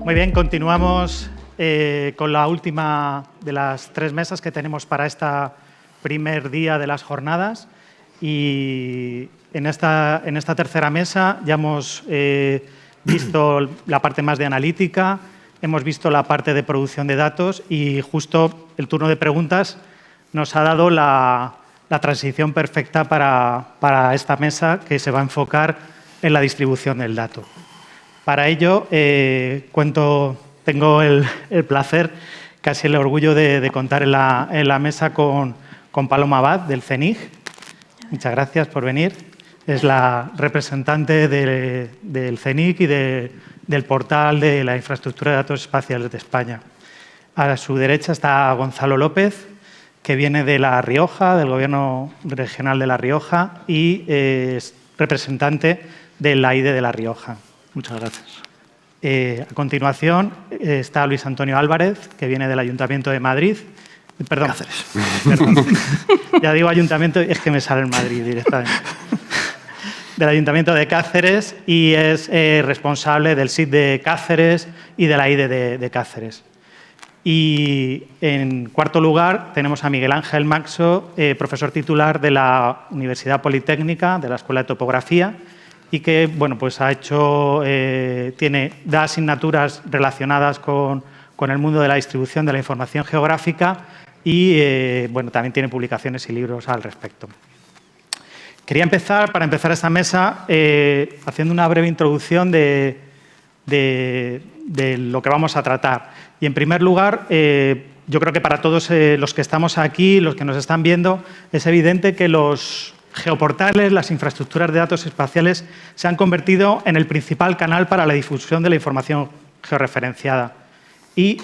Muy bien, continuamos con la última de las 3 mesas que tenemos para este primer día de las jornadas. Y en esta tercera mesa ya hemos visto la parte más de analítica, hemos visto la parte de producción de datos y justo el turno de preguntas nos ha dado la transición perfecta para esta mesa que se va a enfocar en la distribución del dato. Para ello, tengo el placer, casi el orgullo de contar en la mesa con Paloma Abad, del CENIG. Muchas gracias por venir. Es la representante del CENIG y del portal de la infraestructura de datos espaciales de España. A su derecha está Gonzalo López, que viene de La Rioja, del Gobierno Regional de La Rioja, y es representante de la AIDE de La Rioja. Muchas gracias. A continuación está Luis Antonio Álvarez, que viene del Ayuntamiento de Madrid. Perdón. Cáceres. Perdón. Ya digo Ayuntamiento, es que me sale en Madrid directamente. Del Ayuntamiento de Cáceres y es responsable del SIT de Cáceres y de la AIDE de Cáceres. Y en cuarto lugar tenemos a Miguel Ángel Maxo, profesor titular de la Universidad Politécnica, de la Escuela de Topografía, y que pues da asignaturas relacionadas con el mundo de la distribución de la información geográfica y también tiene publicaciones y libros al respecto. Quería para empezar esta mesa haciendo una breve introducción de lo que vamos a tratar. Y en primer lugar, yo creo que para todos los que estamos aquí, los que nos están viendo, es evidente que los geoportales, las infraestructuras de datos espaciales, se han convertido en el principal canal para la difusión de la información georreferenciada. Y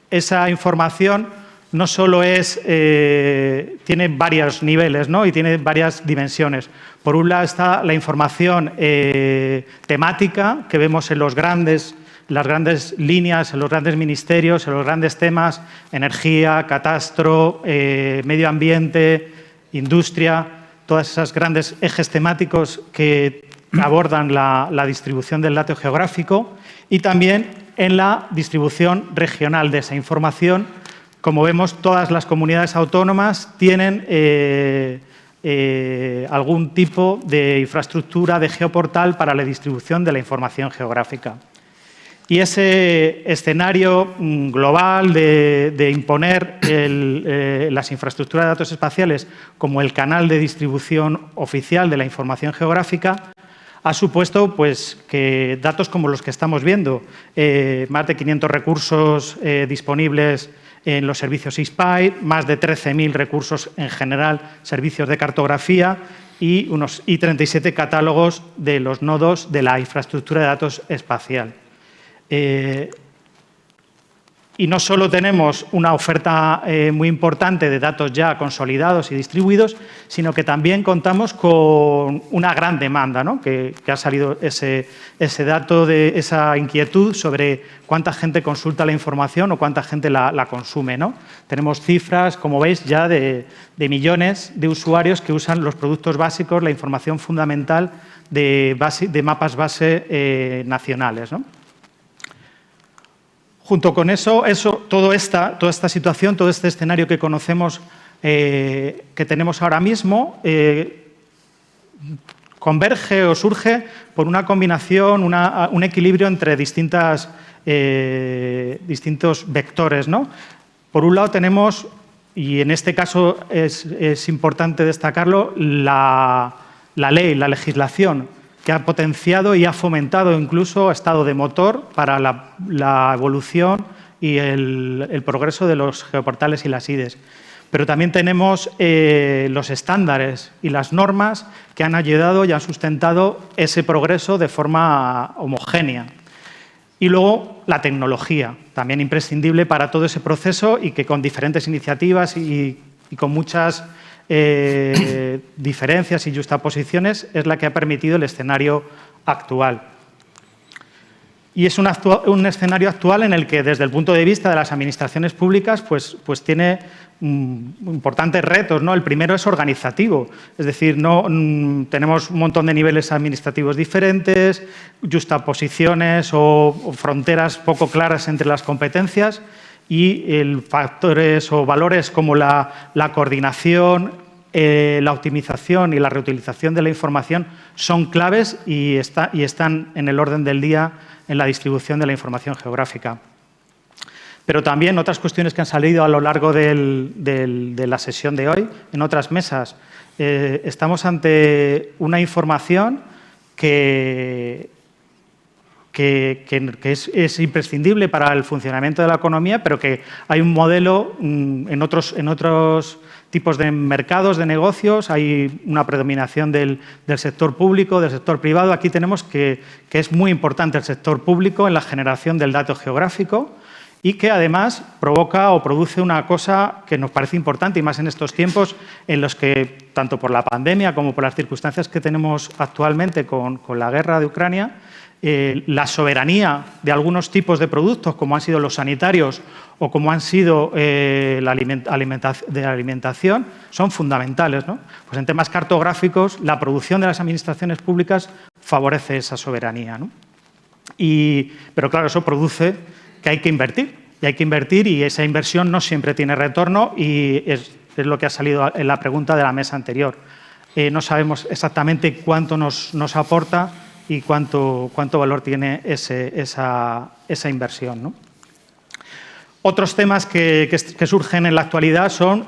esa información no solo tiene varios niveles, ¿no? Y tiene varias dimensiones. Por un lado está la información temática que vemos en las grandes líneas, en los grandes ministerios, en los grandes temas, energía, catastro, medio ambiente, industria, todas esas grandes ejes temáticos que abordan la distribución del dato geográfico y también en la distribución regional de esa información. Como vemos, todas las comunidades autónomas tienen algún tipo de infraestructura de geoportal para la distribución de la información geográfica. Y ese escenario global de imponer las infraestructuras de datos espaciales como el canal de distribución oficial de la información geográfica ha supuesto que datos como los que estamos viendo, más de 500 recursos disponibles en los servicios ISPY, más de 13.000 recursos en general, servicios de cartografía y 37 catálogos de los nodos de la infraestructura de datos espacial. Y no solo tenemos una oferta muy importante de datos ya consolidados y distribuidos, sino que también contamos con una gran demanda, ¿no? que ha salido ese dato de esa inquietud sobre cuánta gente consulta la información o cuánta gente la consume, ¿no? Tenemos cifras, como veis, ya de millones de usuarios que usan los productos básicos, la información fundamental de mapas base nacionales, ¿no? Junto con toda esta situación, todo este escenario que conocemos, que tenemos ahora mismo, converge o surge por una combinación, un equilibrio entre distintos vectores, ¿no? Por un lado tenemos, y en este caso es importante destacarlo, la ley, la legislación, que ha potenciado y ha fomentado incluso estado de motor para la evolución y el progreso de los geoportales y las IDES. Pero también tenemos los estándares y las normas que han ayudado y han sustentado ese progreso de forma homogénea. Y luego la tecnología, también imprescindible para todo ese proceso y que con diferentes iniciativas y con muchas diferencias y justaposiciones es la que ha permitido el escenario actual. Y es un escenario actual en el que, desde el punto de vista de las administraciones públicas, pues tiene importantes retos, ¿no? El primero es organizativo, es decir, tenemos un montón de niveles administrativos diferentes, justaposiciones o fronteras poco claras entre las competencias y factores o valores como la coordinación, la optimización y la reutilización de la información son claves y están en el orden del día en la distribución de la información geográfica. Pero también otras cuestiones que han salido a lo largo de la sesión de hoy, en otras mesas. Estamos ante una información que es imprescindible para el funcionamiento de la economía, pero que hay un modelo en otros tipos de mercados, de negocios, hay una predominación del sector público, del sector privado. Aquí tenemos que es muy importante el sector público en la generación del dato geográfico y que además provoca o produce una cosa que nos parece importante, y más en estos tiempos en los que, tanto por la pandemia como por las circunstancias que tenemos actualmente con la guerra de Ucrania, la soberanía de algunos tipos de productos, como han sido los sanitarios o como han sido la alimentación, son fundamentales, ¿no? Pues en temas cartográficos, la producción de las administraciones públicas favorece esa soberanía, ¿no? Pero claro, eso produce que hay que invertir, y esa inversión no siempre tiene retorno, y es lo que ha salido en la pregunta de la mesa anterior. No sabemos exactamente cuánto nos aporta y cuánto valor tiene esa inversión, ¿no? Otros temas que surgen en la actualidad son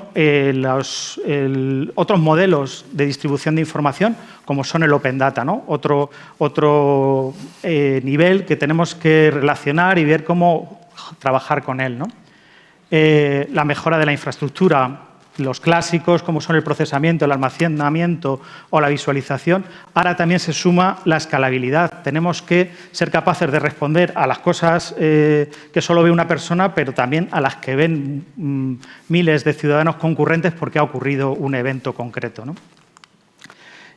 otros modelos de distribución de información, como son el Open Data, ¿no? Otro nivel que tenemos que relacionar y ver cómo trabajar con él, ¿no? La mejora de la infraestructura, los clásicos como son el procesamiento, el almacenamiento o la visualización. Ahora también se suma la escalabilidad. Tenemos que ser capaces de responder a las cosas que solo ve una persona, pero también a las que ven miles de ciudadanos concurrentes porque ha ocurrido un evento concreto, ¿no?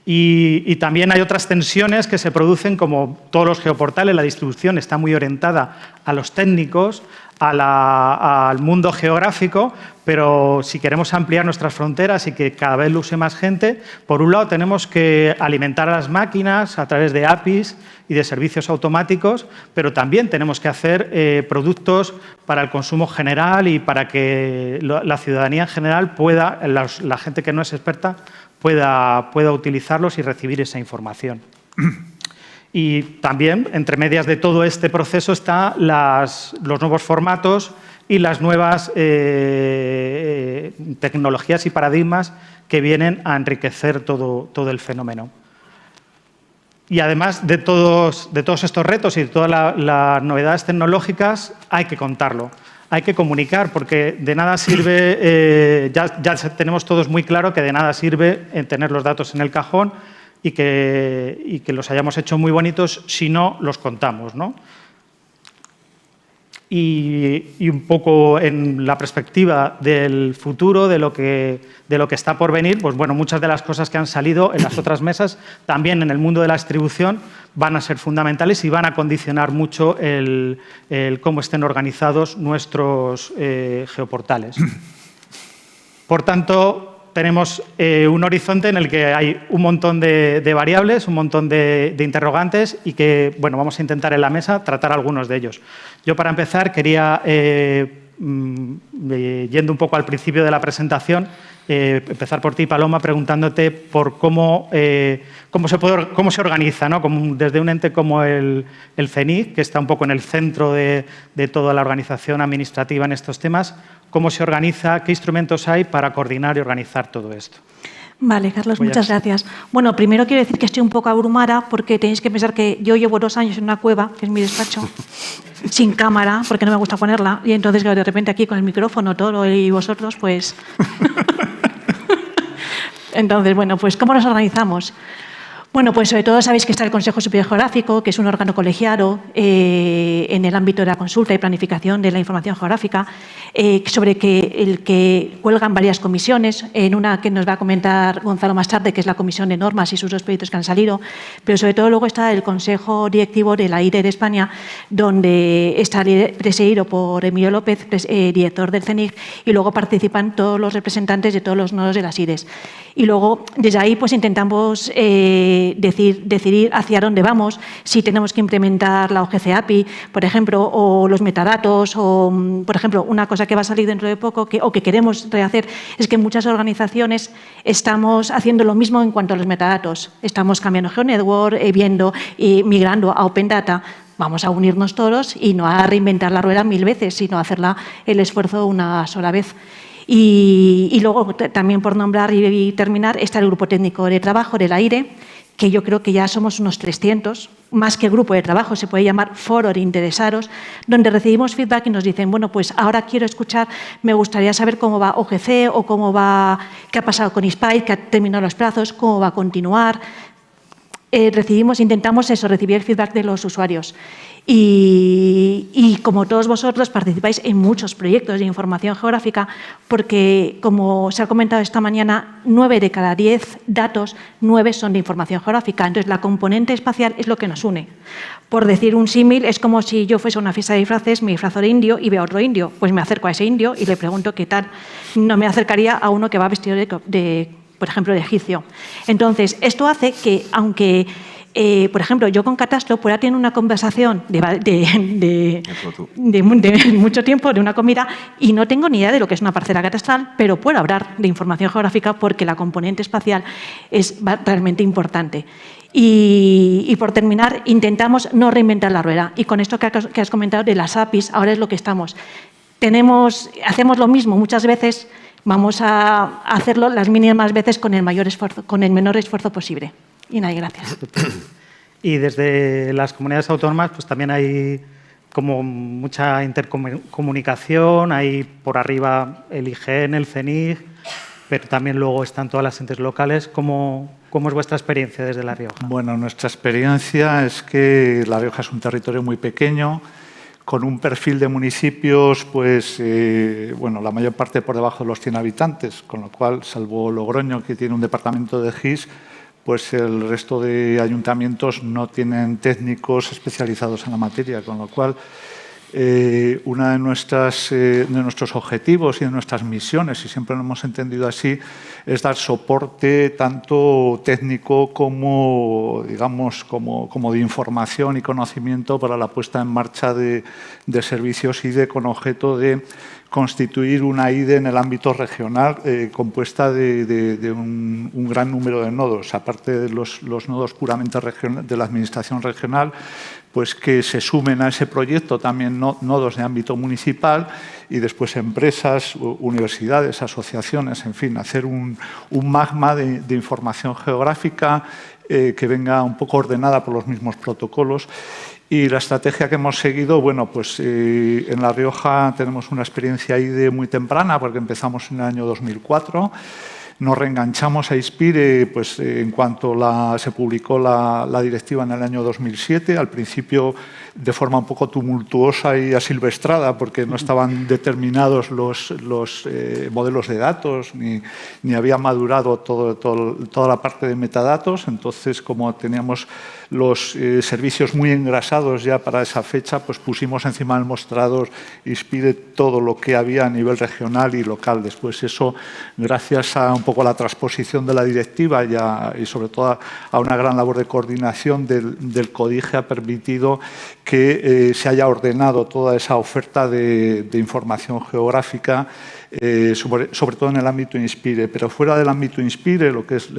Y también hay otras tensiones que se producen, como todos los geoportales. La distribución está muy orientada a los técnicos, al mundo geográfico, pero si queremos ampliar nuestras fronteras y que cada vez lo use más gente, por un lado tenemos que alimentar a las máquinas a través de APIs y de servicios automáticos, pero también tenemos que hacer productos para el consumo general y para que la ciudadanía en general pueda, la gente que no es experta, pueda utilizarlos y recibir esa información. Y también, entre medias de todo este proceso, están los nuevos formatos y las nuevas tecnologías y paradigmas que vienen a enriquecer todo el fenómeno. Y además de todos estos retos y de todas las novedades tecnológicas, hay que contarlo. Hay que comunicar, porque de nada sirve, ya tenemos todos muy claro que de nada sirve tener los datos en el cajón y que los hayamos hecho muy bonitos si no los contamos, ¿no? Y un poco en la perspectiva del futuro, de lo que está por venir, pues bueno, muchas de las cosas que han salido en las otras mesas, también en el mundo de la distribución, van a ser fundamentales y van a condicionar mucho el cómo estén organizados nuestros geoportales. Por tanto, tenemos un horizonte en el que hay un montón de variables, un montón de interrogantes y que, bueno, vamos a intentar en la mesa tratar algunos de ellos. Yo, para empezar, quería, yendo un poco al principio de la presentación, empezar por ti, Paloma, preguntándote por cómo se organiza, ¿no? Desde un ente como el CENIC, que está un poco en el centro de toda la organización administrativa en estos temas, cómo se organiza, qué instrumentos hay para coordinar y organizar todo esto. Vale, Carlos, muchas gracias. Bueno, primero quiero decir que estoy un poco abrumada porque tenéis que pensar que yo llevo 2 años en una cueva, que es mi despacho, sin cámara, porque no me gusta ponerla, y entonces de repente aquí con el micrófono todo y vosotros, pues... Entonces, bueno, pues ¿cómo nos organizamos? Bueno, pues sobre todo sabéis que está el Consejo Superior Geográfico, que es un órgano colegiado en el ámbito de la consulta y planificación de la información geográfica, sobre el que cuelgan varias comisiones, en una que nos va a comentar Gonzalo más tarde, que es la Comisión de Normas y sus 2 proyectos que han salido, pero sobre todo luego está el Consejo Directivo de la AIRE de España, donde está presidido por Emilio López, director del CENIC, y luego participan todos los representantes de todos los nodos de las IRES. Y luego, desde ahí, pues intentamos decidir hacia dónde vamos, si tenemos que implementar la OGC API, por ejemplo, o los metadatos, o, por ejemplo, una cosa que va a salir dentro de poco o que queremos rehacer es que muchas organizaciones estamos haciendo lo mismo en cuanto a los metadatos. Estamos cambiando GeoNetwork, viendo y migrando a Open Data. Vamos a unirnos todos y no a reinventar la rueda 1000 veces, sino a hacerla el esfuerzo una sola vez. Y luego, también por nombrar y terminar, está el Grupo Técnico de Trabajo del AIRE, que yo creo que ya somos unos 300, más que grupo de trabajo, se puede llamar foro de interesados, donde recibimos feedback y nos dicen, bueno, pues ahora quiero escuchar, me gustaría saber cómo va OGC o qué ha pasado con ISPAI, que ha terminado los plazos, cómo va a continuar. Intentamos recibir el feedback de los usuarios. Y como todos vosotros participáis en muchos proyectos de información geográfica, porque como se ha comentado esta mañana, 9 de cada 10 datos, 9 son de información geográfica. Entonces, la componente espacial es lo que nos une. Por decir un símil, es como si yo fuese a una fiesta de disfraces, me disfrazo de indio y veo a otro indio. Pues me acerco a ese indio y le pregunto qué tal. No me acercaría a uno que va vestido por ejemplo, de egipcio. Entonces, esto hace que, aunque, por ejemplo, yo con Catastro pueda tener una conversación de mucho tiempo, de una comida, y no tengo ni idea de lo que es una parcela catastral, pero puedo hablar de información geográfica porque la componente espacial es realmente importante. Y por terminar, intentamos no reinventar la rueda. Y con esto que has comentado de las APIs, ahora es lo que estamos. Hacemos lo mismo muchas veces. Vamos a hacerlo las mínimas veces con el menor esfuerzo posible. Y nada, gracias. Y desde las comunidades autónomas, pues también hay como mucha intercomunicación, hay por arriba el IGN, el CENIG, pero también luego están todas las entes locales. ¿Cómo es vuestra experiencia desde La Rioja? Bueno, nuestra experiencia es que La Rioja es un territorio muy pequeño, con un perfil de municipios, pues, la mayor parte por debajo de los 100 habitantes, con lo cual, salvo Logroño, que tiene un departamento de GIS, pues el resto de ayuntamientos no tienen técnicos especializados en la materia, con lo cual, uno de nuestros objetivos y de nuestras misiones, y siempre lo hemos entendido así, es dar soporte tanto técnico como, digamos, como de información y conocimiento para la puesta en marcha de servicios IDE con objeto de constituir una IDE en el ámbito regional compuesta de un gran número de nodos, aparte de los nodos puramente de la administración regional, pues que se sumen a ese proyecto también nodos de ámbito municipal y después empresas, universidades, asociaciones, en fin, hacer un magma de información geográfica que venga un poco ordenada por los mismos protocolos. Y la estrategia que hemos seguido, bueno, pues en La Rioja tenemos una experiencia IDE muy temprana porque empezamos en el año 2004. Nos reenganchamos a ISPIRE pues, en cuanto se publicó la directiva en el año 2007, al principio de forma un poco tumultuosa y asilvestrada porque no estaban determinados los modelos de datos ni había madurado toda la parte de metadatos. Entonces, como teníamos los servicios muy engrasados ya para esa fecha, pues pusimos encima del mostrador ISPIRE todo lo que había a nivel regional y local. Después eso, gracias a un poco la transposición de la directiva y sobre todo a una gran labor de coordinación del CODIGE, ha permitido que se haya ordenado toda esa oferta de información geográfica, sobre todo en el ámbito INSPIRE, pero fuera del ámbito INSPIRE, lo que es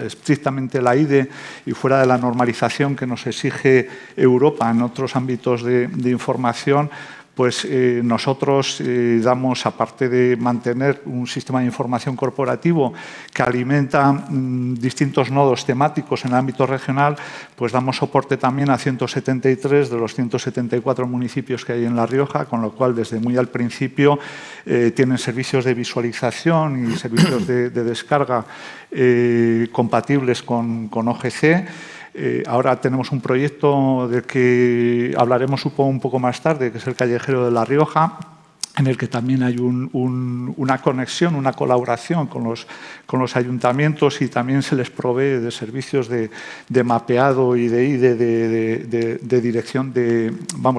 estrictamente la IDE y fuera de la normalización que nos exige Europa en otros ámbitos de información, Pues nosotros damos, aparte de mantener un sistema de información corporativo que alimenta distintos nodos temáticos en el ámbito regional, pues damos soporte también a 173 de los 174 municipios que hay en La Rioja, con lo cual desde muy al principio tienen servicios de visualización y servicios de descarga compatibles con OGC. Ahora tenemos un proyecto del que hablaremos, supongo, un poco más tarde, que es el Callejero de La Rioja, en el que también hay una conexión, una colaboración con los ayuntamientos, y también se les provee de servicios de mapeado y de dirección, de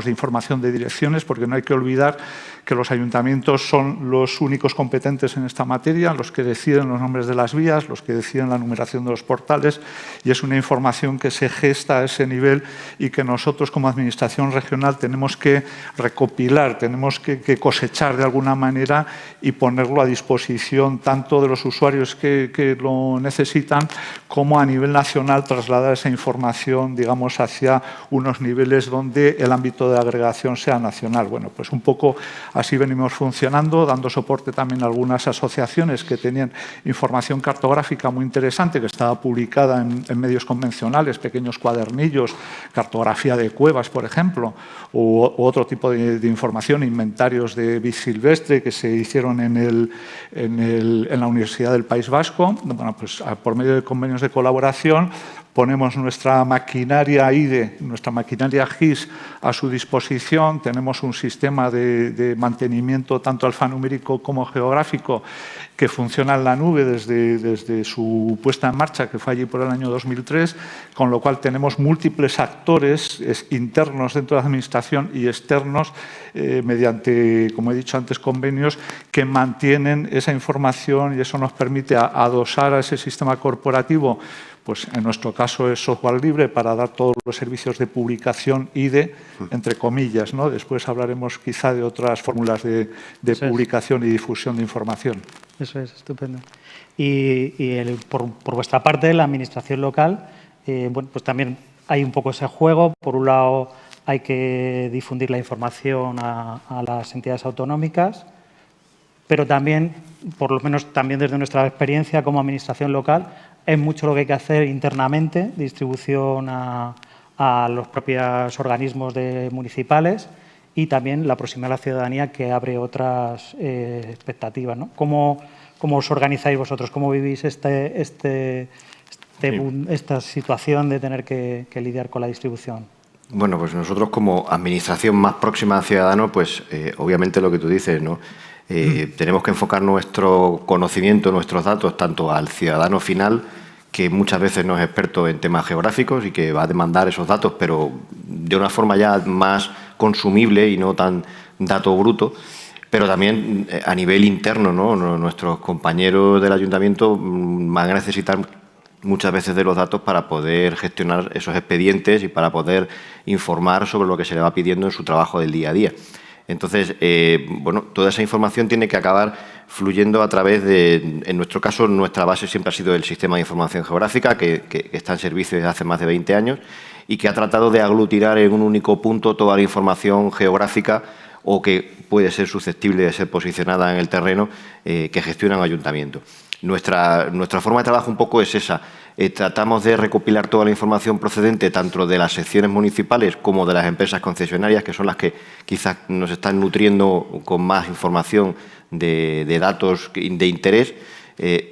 información de direcciones, porque no hay que olvidar que los ayuntamientos son los únicos competentes en esta materia, los que deciden los nombres de las vías, los que deciden la numeración de los portales, y es una información que se gesta a ese nivel y que nosotros como Administración regional tenemos que recopilar, tenemos que cosechar de alguna manera y ponerlo a disposición tanto de los usuarios que lo necesitan, como a nivel nacional trasladar esa información, digamos, hacia unos niveles donde el ámbito de agregación sea nacional. Bueno, pues un poco así venimos funcionando, dando soporte también a algunas asociaciones que tenían información cartográfica muy interesante, que estaba publicada en medios convencionales, pequeños cuadernillos, cartografía de cuevas, por ejemplo, u otro tipo de información, inventarios de vid silvestre que se hicieron en la Universidad del País Vasco. Bueno, pues por medio de convenios de colaboración ponemos nuestra maquinaria IDE, nuestra maquinaria GIS a su disposición. Tenemos un sistema de mantenimiento tanto alfanumérico como geográfico que funciona en la nube desde su puesta en marcha, que fue allí por el año 2003, con lo cual tenemos múltiples actores internos dentro de la Administración y externos mediante, como he dicho antes, convenios que mantienen esa información, y eso nos permite adosar a ese sistema corporativo. Pues en nuestro caso es software libre para dar todos los servicios de publicación IDE, entre comillas, ¿no? Después hablaremos quizá de otras fórmulas de publicación y difusión de información. Eso es, estupendo. Y por vuestra parte, la Administración local, bueno, pues también hay un poco ese juego. Por un lado, hay que difundir la información a las entidades autonómicas, pero también, por lo menos también desde nuestra experiencia como Administración local, es mucho lo que hay que hacer internamente, distribución a los propios organismos municipales, y también la proximidad a la ciudadanía, que abre otras expectativas, ¿no? ¿Cómo os organizáis vosotros? ¿Cómo vivís esta situación de tener que lidiar con la distribución? Bueno, pues nosotros como Administración más próxima al ciudadano, pues obviamente lo que tú dices, ¿no? Tenemos que enfocar nuestro conocimiento, nuestros datos, tanto al ciudadano final, que muchas veces no es experto en temas geográficos y que va a demandar esos datos, pero de una forma ya más consumible y no tan dato bruto, pero también a nivel interno, ¿no? Nuestros compañeros del ayuntamiento van a necesitar muchas veces de los datos para poder gestionar esos expedientes y para poder informar sobre lo que se le va pidiendo en su trabajo del día a día. Entonces, bueno, toda esa información tiene que acabar fluyendo a través de, en nuestro caso, nuestra base siempre ha sido el Sistema de Información Geográfica, que está en servicio desde hace más de 20 años y que ha tratado de aglutinar en un único punto toda la información geográfica o que puede ser susceptible de ser posicionada en el terreno que gestiona el ayuntamiento. Nuestra forma de trabajo un poco es esa. Tratamos de recopilar toda la información procedente tanto de las secciones municipales como de las empresas concesionarias, que son las que quizás nos están nutriendo con más información de datos de interés,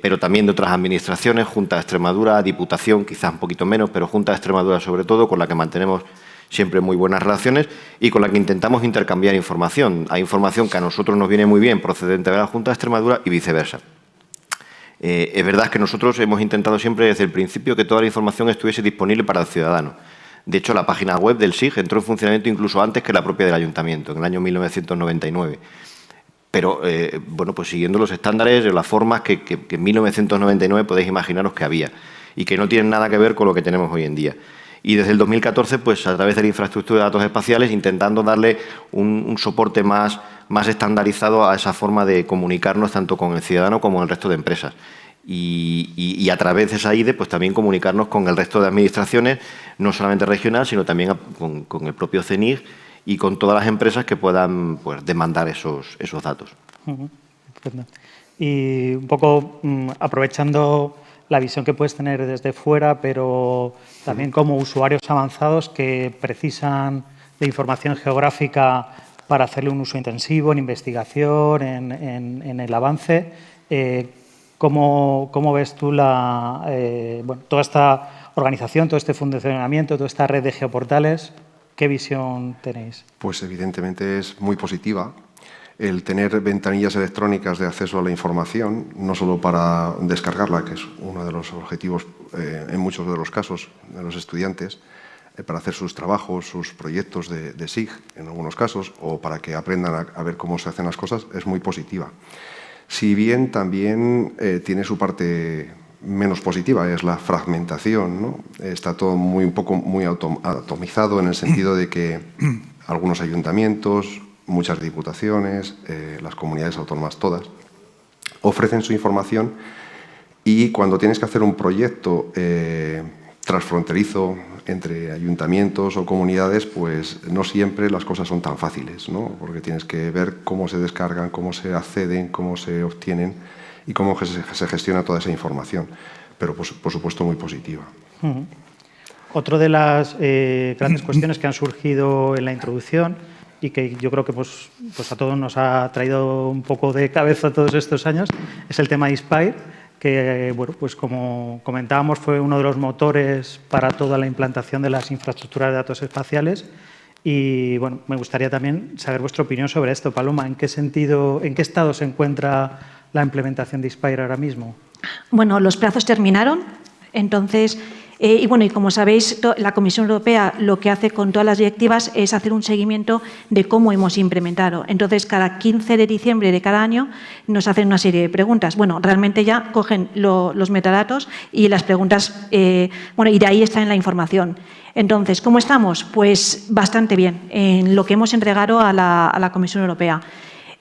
pero también de otras administraciones, Junta de Extremadura, Diputación, quizás un poquito menos, pero Junta de Extremadura sobre todo, con la que mantenemos siempre muy buenas relaciones y con la que intentamos intercambiar información. Hay información que a nosotros nos viene muy bien procedente de la Junta de Extremadura y viceversa. Es verdad que nosotros hemos intentado siempre desde el principio que toda la información estuviese disponible para el ciudadano. De hecho, la página web del SIG entró en funcionamiento incluso antes que la propia del Ayuntamiento, en el año 1999. Pero, bueno, pues siguiendo los estándares de las formas que en 1999 podéis imaginaros que había y que no tienen nada que ver con lo que tenemos hoy en día. Y desde el 2014, pues a través de la infraestructura de datos espaciales, intentando darle un soporte más estandarizado a esa forma de comunicarnos tanto con el ciudadano como con el resto de empresas. Y a través de esa IDE, pues también comunicarnos con el resto de administraciones, no solamente regional, sino también con el propio CENIG y con todas las empresas que puedan pues, demandar esos datos. Y un poco aprovechando la visión que puedes tener desde fuera, pero también como usuarios avanzados que precisan de información geográfica para hacerle un uso intensivo en investigación, en el avance. ¿Cómo ves tú toda esta organización, todo este funcionamiento, toda esta red de geoportales? ¿Qué visión tenéis? Pues evidentemente es muy positiva. El tener ventanillas electrónicas de acceso a la información, no solo para descargarla, que es uno de los objetivos en muchos de los casos de los estudiantes, para hacer sus trabajos, sus proyectos de SIG, en algunos casos, o para que aprendan a ver cómo se hacen las cosas, es muy positiva. Si bien también tiene su parte menos positiva, es la fragmentación, ¿no? Está todo muy atomizado en el sentido de que algunos ayuntamientos, muchas diputaciones, las comunidades autónomas todas, ofrecen su información y cuando tienes que hacer un proyecto transfronterizo entre ayuntamientos o comunidades, pues no siempre las cosas son tan fáciles, ¿no? Porque tienes que ver cómo se descargan, cómo se acceden, cómo se obtienen y cómo se gestiona toda esa información. Pero, pues, por supuesto, muy positiva. Otra de las grandes cuestiones que han surgido en la introducción y que yo creo que pues a todos nos ha traído un poco de cabeza todos estos años es el tema de INSPIRE, que, bueno, pues como comentábamos, fue uno de los motores para toda la implantación de las infraestructuras de datos espaciales. Y, bueno, me gustaría también saber vuestra opinión sobre esto. Paloma, ¿en qué estado se encuentra la implementación de INSPIRE ahora mismo? Bueno, los plazos terminaron, entonces... y como sabéis, la Comisión Europea lo que hace con todas las directivas es hacer un seguimiento de cómo hemos implementado. Entonces, cada 15 de diciembre de cada año nos hacen una serie de preguntas. Bueno, realmente ya cogen los metadatos y las preguntas, y de ahí está en la información. Entonces, ¿cómo estamos? Pues bastante bien en lo que hemos entregado a la Comisión Europea.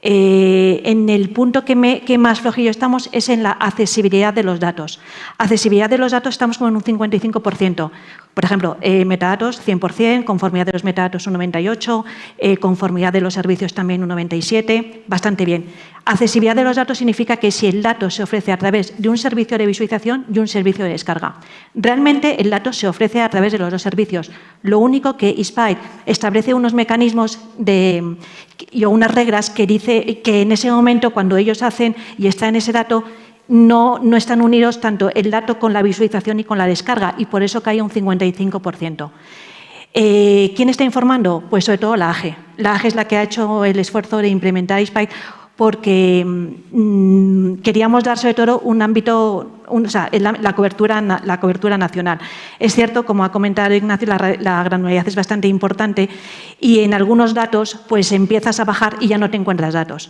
En el punto que más flojillo estamos es en la accesibilidad de los datos. Accesibilidad de los datos estamos como en un 55%. Por ejemplo, metadatos 100%, conformidad de los metadatos un 98%, conformidad de los servicios también un 97%, bastante bien. Accesibilidad de los datos significa que si el dato se ofrece a través de un servicio de visualización y un servicio de descarga. Realmente el dato se ofrece a través de los dos servicios. Lo único que INSPIRE establece unos mecanismos y unas reglas que dice que en ese momento, cuando ellos hacen y está en ese dato, no están unidos tanto el dato con la visualización y con la descarga, y por eso cae un 55%. ¿Quién está informando? Pues sobre todo la AGE. La AGE es la que ha hecho el esfuerzo de implementar INSPIRE porque queríamos dar sobre todo un ámbito, la cobertura nacional. Es cierto, como ha comentado Ignacio, la granularidad es bastante importante y en algunos datos pues empiezas a bajar y ya no te encuentras datos.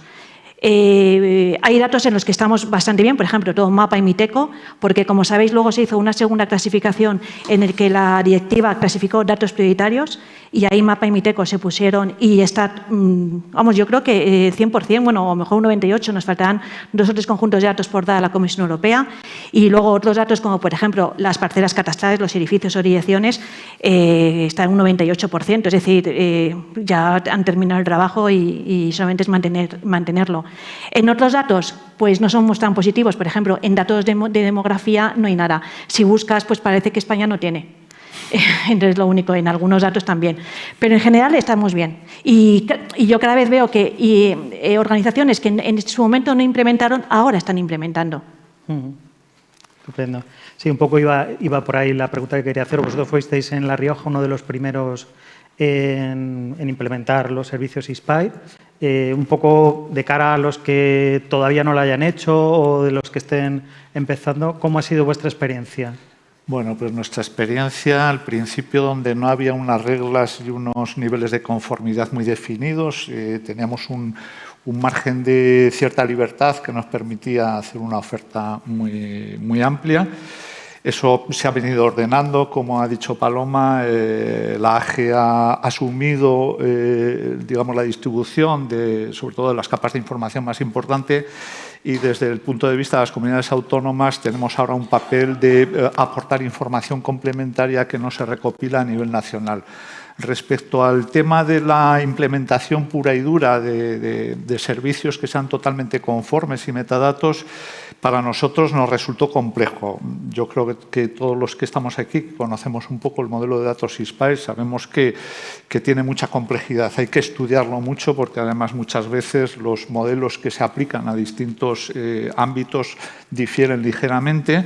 Hay datos en los que estamos bastante bien, por ejemplo, todo Mapa y Miteco, porque como sabéis luego se hizo una segunda clasificación en el que la directiva clasificó datos prioritarios y ahí Mapa y Miteco se pusieron y está, yo creo que 100%, bueno, o mejor un 98%, nos faltarán 2 o 3 conjuntos de datos por dar a la Comisión Europea y luego otros datos como, por ejemplo, las parcelas catastrales, los edificios o direcciones, están en un 98%, es decir, ya han terminado el trabajo y solamente es mantenerlo. En otros datos, pues no somos tan positivos. Por ejemplo, en datos de demografía no hay nada. Si buscas, pues parece que España no tiene. Entonces, lo único, en algunos datos también. Pero en general estamos bien. Y yo cada vez veo que organizaciones que en su momento no implementaron, ahora están implementando. Estupendo. Sí, un poco iba por ahí la pregunta que quería hacer. Vosotros fuisteis en La Rioja uno de los primeros en implementar los servicios INSPIRE. Un poco de cara a los que todavía no lo hayan hecho o de los que estén empezando, ¿cómo ha sido vuestra experiencia? Bueno, pues nuestra experiencia al principio, donde no había unas reglas y unos niveles de conformidad muy definidos, teníamos un margen de cierta libertad que nos permitía hacer una oferta muy amplia. Eso se ha venido ordenando, como ha dicho Paloma, la AGE ha asumido digamos, la distribución sobre todo de las capas de información más importante y desde el punto de vista de las comunidades autónomas tenemos ahora un papel de aportar información complementaria que no se recopila a nivel nacional. Respecto al tema de la implementación pura y dura de servicios que sean totalmente conformes y metadatos, para nosotros nos resultó complejo. Yo creo que todos los que estamos aquí conocemos un poco el modelo de datos Inspire, sabemos que tiene mucha complejidad. Hay que estudiarlo mucho porque además muchas veces los modelos que se aplican a distintos ámbitos difieren ligeramente.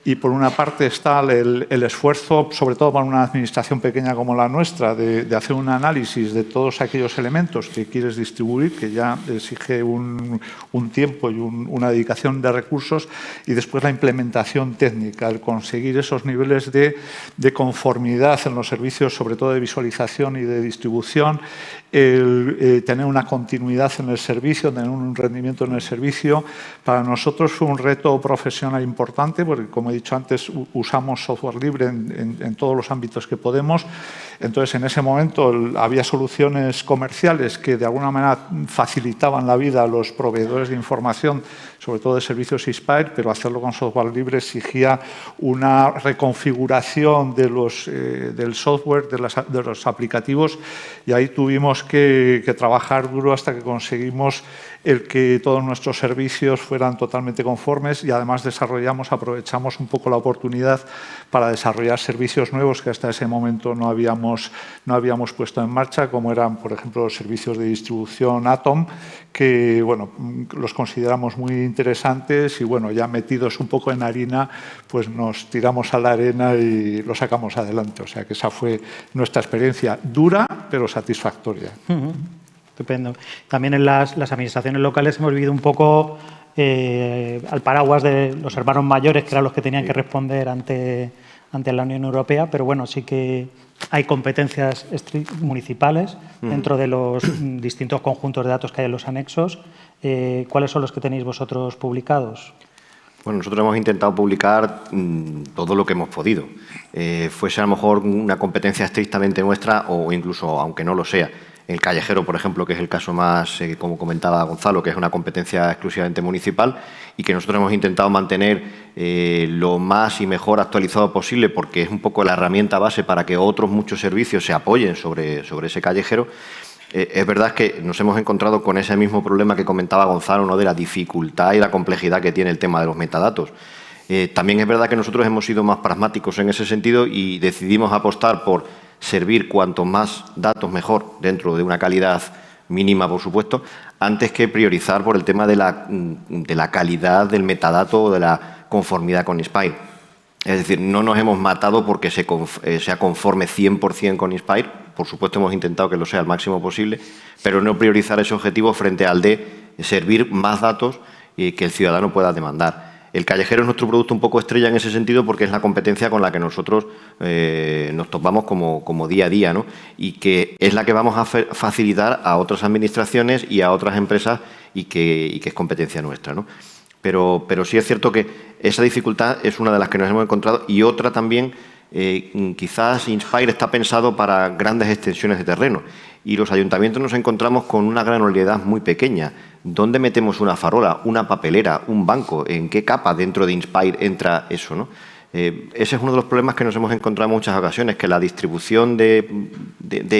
Y por una parte está el esfuerzo, sobre todo para una administración pequeña como la nuestra, de hacer un análisis de todos aquellos elementos que quieres distribuir, que ya exige un tiempo y una dedicación de recursos, y después la implementación técnica, el conseguir esos niveles de conformidad en los servicios, sobre todo de visualización y de distribución, el tener una continuidad en el servicio, tener un rendimiento en el servicio. Para nosotros fue un reto profesional importante porque, como he dicho antes, usamos software libre en todos los ámbitos que podemos. Entonces, en ese momento había soluciones comerciales que de alguna manera facilitaban la vida a los proveedores de información, sobre todo de servicios Inspire, pero hacerlo con software libre exigía una reconfiguración del software, de los aplicativos, y ahí tuvimos que trabajar duro hasta que conseguimos el que todos nuestros servicios fueran totalmente conformes, y además aprovechamos un poco la oportunidad para desarrollar servicios nuevos que hasta ese momento no habíamos puesto en marcha, como eran, por ejemplo, los servicios de distribución Atom, que bueno, los consideramos muy interesantes y bueno, ya metidos un poco en harina, pues nos tiramos a la arena y lo sacamos adelante. O sea que esa fue nuestra experiencia, dura pero satisfactoria. Estupendo. También en las administraciones locales hemos vivido un poco al paraguas de los hermanos mayores, que eran los que tenían que responder ante la Unión Europea, pero bueno, sí que hay competencias municipales dentro de los distintos conjuntos de datos que hay en los anexos. ¿Cuáles son los que tenéis vosotros publicados? Bueno, nosotros hemos intentado publicar todo lo que hemos podido. Fuese a lo mejor una competencia estrictamente nuestra o incluso, aunque no lo sea, el callejero, por ejemplo, que es el caso más, como comentaba Gonzalo, que es una competencia exclusivamente municipal y que nosotros hemos intentado mantener lo más y mejor actualizado posible porque es un poco la herramienta base para que otros muchos servicios se apoyen sobre ese callejero. Es verdad que nos hemos encontrado con ese mismo problema que comentaba Gonzalo, ¿no?, de la dificultad y la complejidad que tiene el tema de los metadatos. También es verdad que nosotros hemos sido más pragmáticos en ese sentido y decidimos apostar por servir cuanto más datos mejor dentro de una calidad mínima, por supuesto, antes que priorizar por el tema de la calidad del metadato o de la conformidad con Inspire. Es decir, no nos hemos matado porque sea conforme 100% con Inspire. Por supuesto, hemos intentado que lo sea al máximo posible, pero no priorizar ese objetivo frente al de servir más datos que el ciudadano pueda demandar. El callejero es nuestro producto un poco estrella en ese sentido porque es la competencia con la que nosotros nos topamos como día a día, ¿no? Y que es la que vamos a facilitar a otras administraciones y a otras empresas y que es competencia nuestra, ¿no? Pero sí es cierto que esa dificultad es una de las que nos hemos encontrado y otra también, quizás Inspire está pensado para grandes extensiones de terreno y los ayuntamientos nos encontramos con una granularidad muy pequeña. ¿Dónde metemos una farola, una papelera, un banco? ¿En qué capa dentro de Inspire entra eso, ¿no? Ese es uno de los problemas que nos hemos encontrado en muchas ocasiones, que la distribución de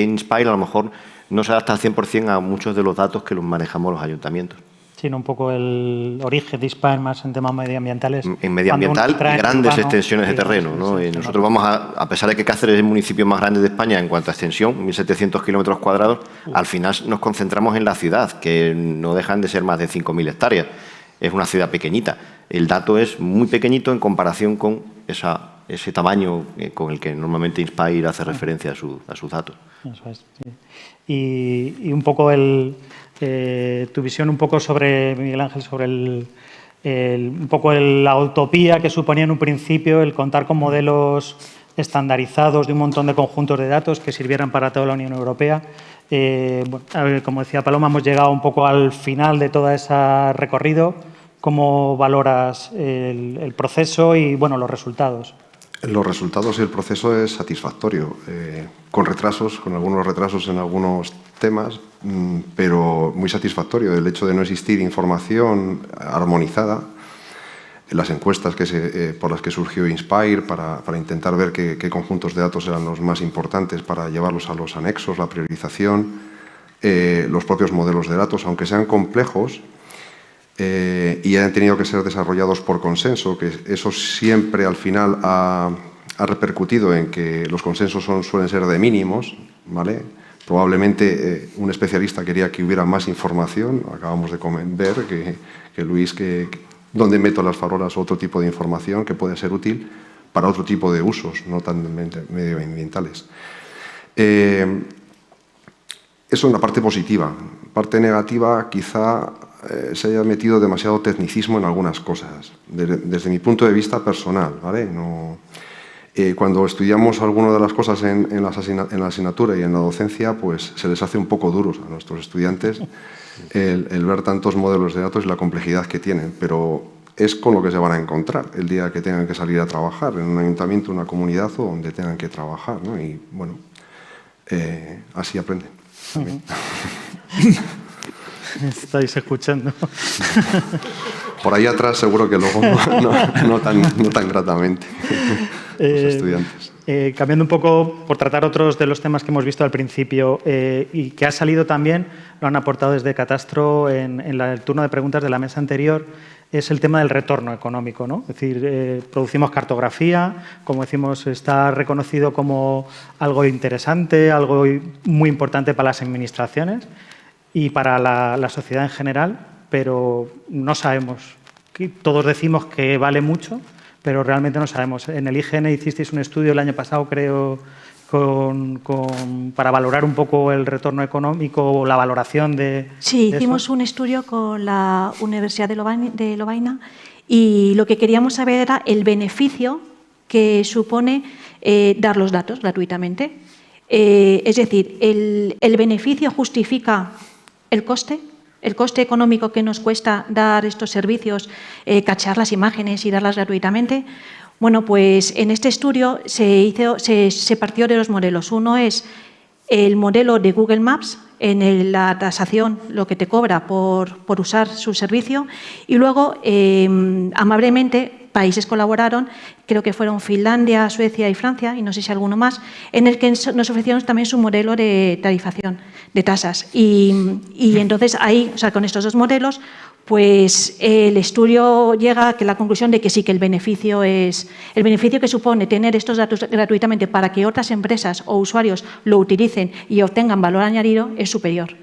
Inspire a lo mejor no se adapta al 100% a muchos de los datos que los manejamos los ayuntamientos. Sino un poco el origen de Inspire más en temas medioambientales. En medioambiental, grandes extensiones de terreno, ¿no? Nosotros vamos a pesar de que Cáceres es el municipio más grande de España en cuanto a extensión, 1.700 kilómetros cuadrados, al final nos concentramos en la ciudad, que no dejan de ser más de 5.000 hectáreas. Es una ciudad pequeñita. El dato es muy pequeñito en comparación con ese tamaño con el que normalmente Inspire hace referencia a sus datos. Eso es, sí. Y un poco tu visión un poco sobre, Miguel Ángel, sobre un poco la utopía que suponía en un principio el contar con modelos estandarizados de un montón de conjuntos de datos que sirvieran para toda la Unión Europea. Bueno, a ver, como decía Paloma, hemos llegado un poco al final de todo ese recorrido. ¿Cómo valoras el proceso y bueno, los resultados? Los resultados y el proceso es satisfactorio, con algunos retrasos en algunos temas, pero muy satisfactorio. El hecho de no existir información armonizada las encuestas por las que surgió Inspire para intentar ver qué conjuntos de datos eran los más importantes para llevarlos a los anexos, la priorización, los propios modelos de datos, aunque sean complejos y hayan tenido que ser desarrollados por consenso, que eso siempre al final ha repercutido en que los consensos suelen ser de mínimos, ¿vale? Probablemente un especialista quería que hubiera más información. Acabamos de ver que Luis, donde meto las farolas, otro tipo de información que puede ser útil para otro tipo de usos, no tan medioambientales. Eso es una parte positiva. Parte negativa, quizá se haya metido demasiado tecnicismo en algunas cosas, desde mi punto de vista personal, ¿vale? Cuando estudiamos algunas de las cosas en la asignatura y en la docencia, pues se les hace un poco duros a nuestros estudiantes el ver tantos modelos de datos y la complejidad que tienen, pero es con lo que se van a encontrar el día que tengan que salir a trabajar en un ayuntamiento, una comunidad o donde tengan que trabajar, ¿no? Y bueno, así aprenden. Estáis escuchando. Por ahí atrás seguro que luego no tan gratamente los estudiantes. Cambiando un poco, por tratar otros de los temas que hemos visto al principio y que ha salido también, lo han aportado desde Catastro en el turno de preguntas de la mesa anterior, es el tema del retorno económico, ¿no? Es decir, producimos cartografía, como decimos, está reconocido como algo interesante, algo muy importante para las administraciones y para la sociedad en general, pero no sabemos. Todos decimos que vale mucho, pero realmente no sabemos. En el IGN hicisteis un estudio el año pasado, creo, para valorar un poco el retorno económico o la valoración de... Sí, hicimos un estudio con la Universidad de Lovaina y lo que queríamos saber era el beneficio que supone dar los datos gratuitamente. Es decir, ¿el beneficio justifica el coste? El coste económico que nos cuesta dar estos servicios, cachar las imágenes y darlas gratuitamente. Bueno, pues en este estudio se partió de dos modelos. Uno es el modelo de Google Maps, en la tasación, lo que te cobra por usar su servicio. Y luego, amablemente, países colaboraron, creo que fueron Finlandia, Suecia y Francia, y no sé si alguno más, en el que nos ofrecieron también su modelo de tarifación, de tasas. Y entonces ahí, o sea, con estos dos modelos, pues el estudio llega a la conclusión de que sí, que el beneficio que supone tener estos datos gratuitamente para que otras empresas o usuarios lo utilicen y obtengan valor añadido es superior.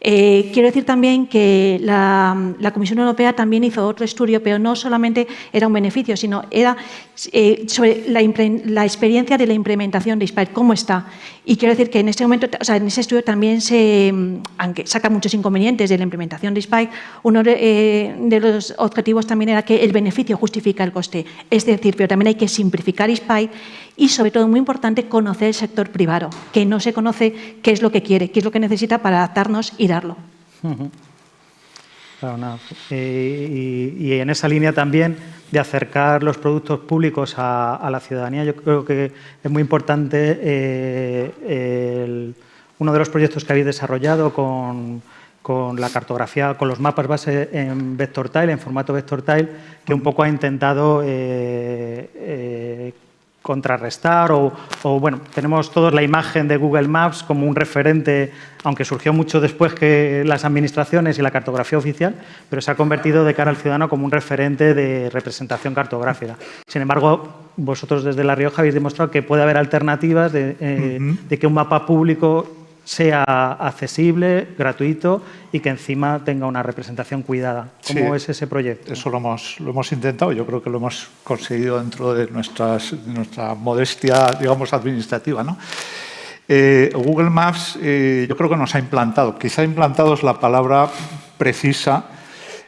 Quiero decir también que la Comisión Europea también hizo otro estudio, pero no solamente era un beneficio, sino era sobre la experiencia de la implementación de Inspire, cómo está. Y quiero decir que en este momento, o sea, en ese estudio también aunque saca muchos inconvenientes de la implementación de Inspire, uno de los objetivos también era que el beneficio justifica el coste. Es decir, pero también hay que simplificar Inspire y, sobre todo, muy importante, conocer el sector privado, que no se conoce qué es lo que quiere, qué es lo que necesita para adaptarnos y darlo. Claro, nada. Y en esa línea también de acercar los productos públicos a la ciudadanía, yo creo que es muy importante uno de los proyectos que habéis desarrollado con la cartografía, con los mapas base en vector tile, en formato vector tile, que un poco ha intentado contrarrestar o, bueno, tenemos todos la imagen de Google Maps como un referente, aunque surgió mucho después que las administraciones y la cartografía oficial, pero se ha convertido de cara al ciudadano como un referente de representación cartográfica. Sin embargo, vosotros desde La Rioja habéis demostrado que puede haber alternativas de que un mapa público sea accesible, gratuito y que encima tenga una representación cuidada. ¿Cómo es ese proyecto? Eso lo hemos intentado. Yo creo que lo hemos conseguido dentro de nuestra modestia, digamos, administrativa, ¿no? Google Maps yo creo que nos ha implantado, quizá implantado es la palabra precisa,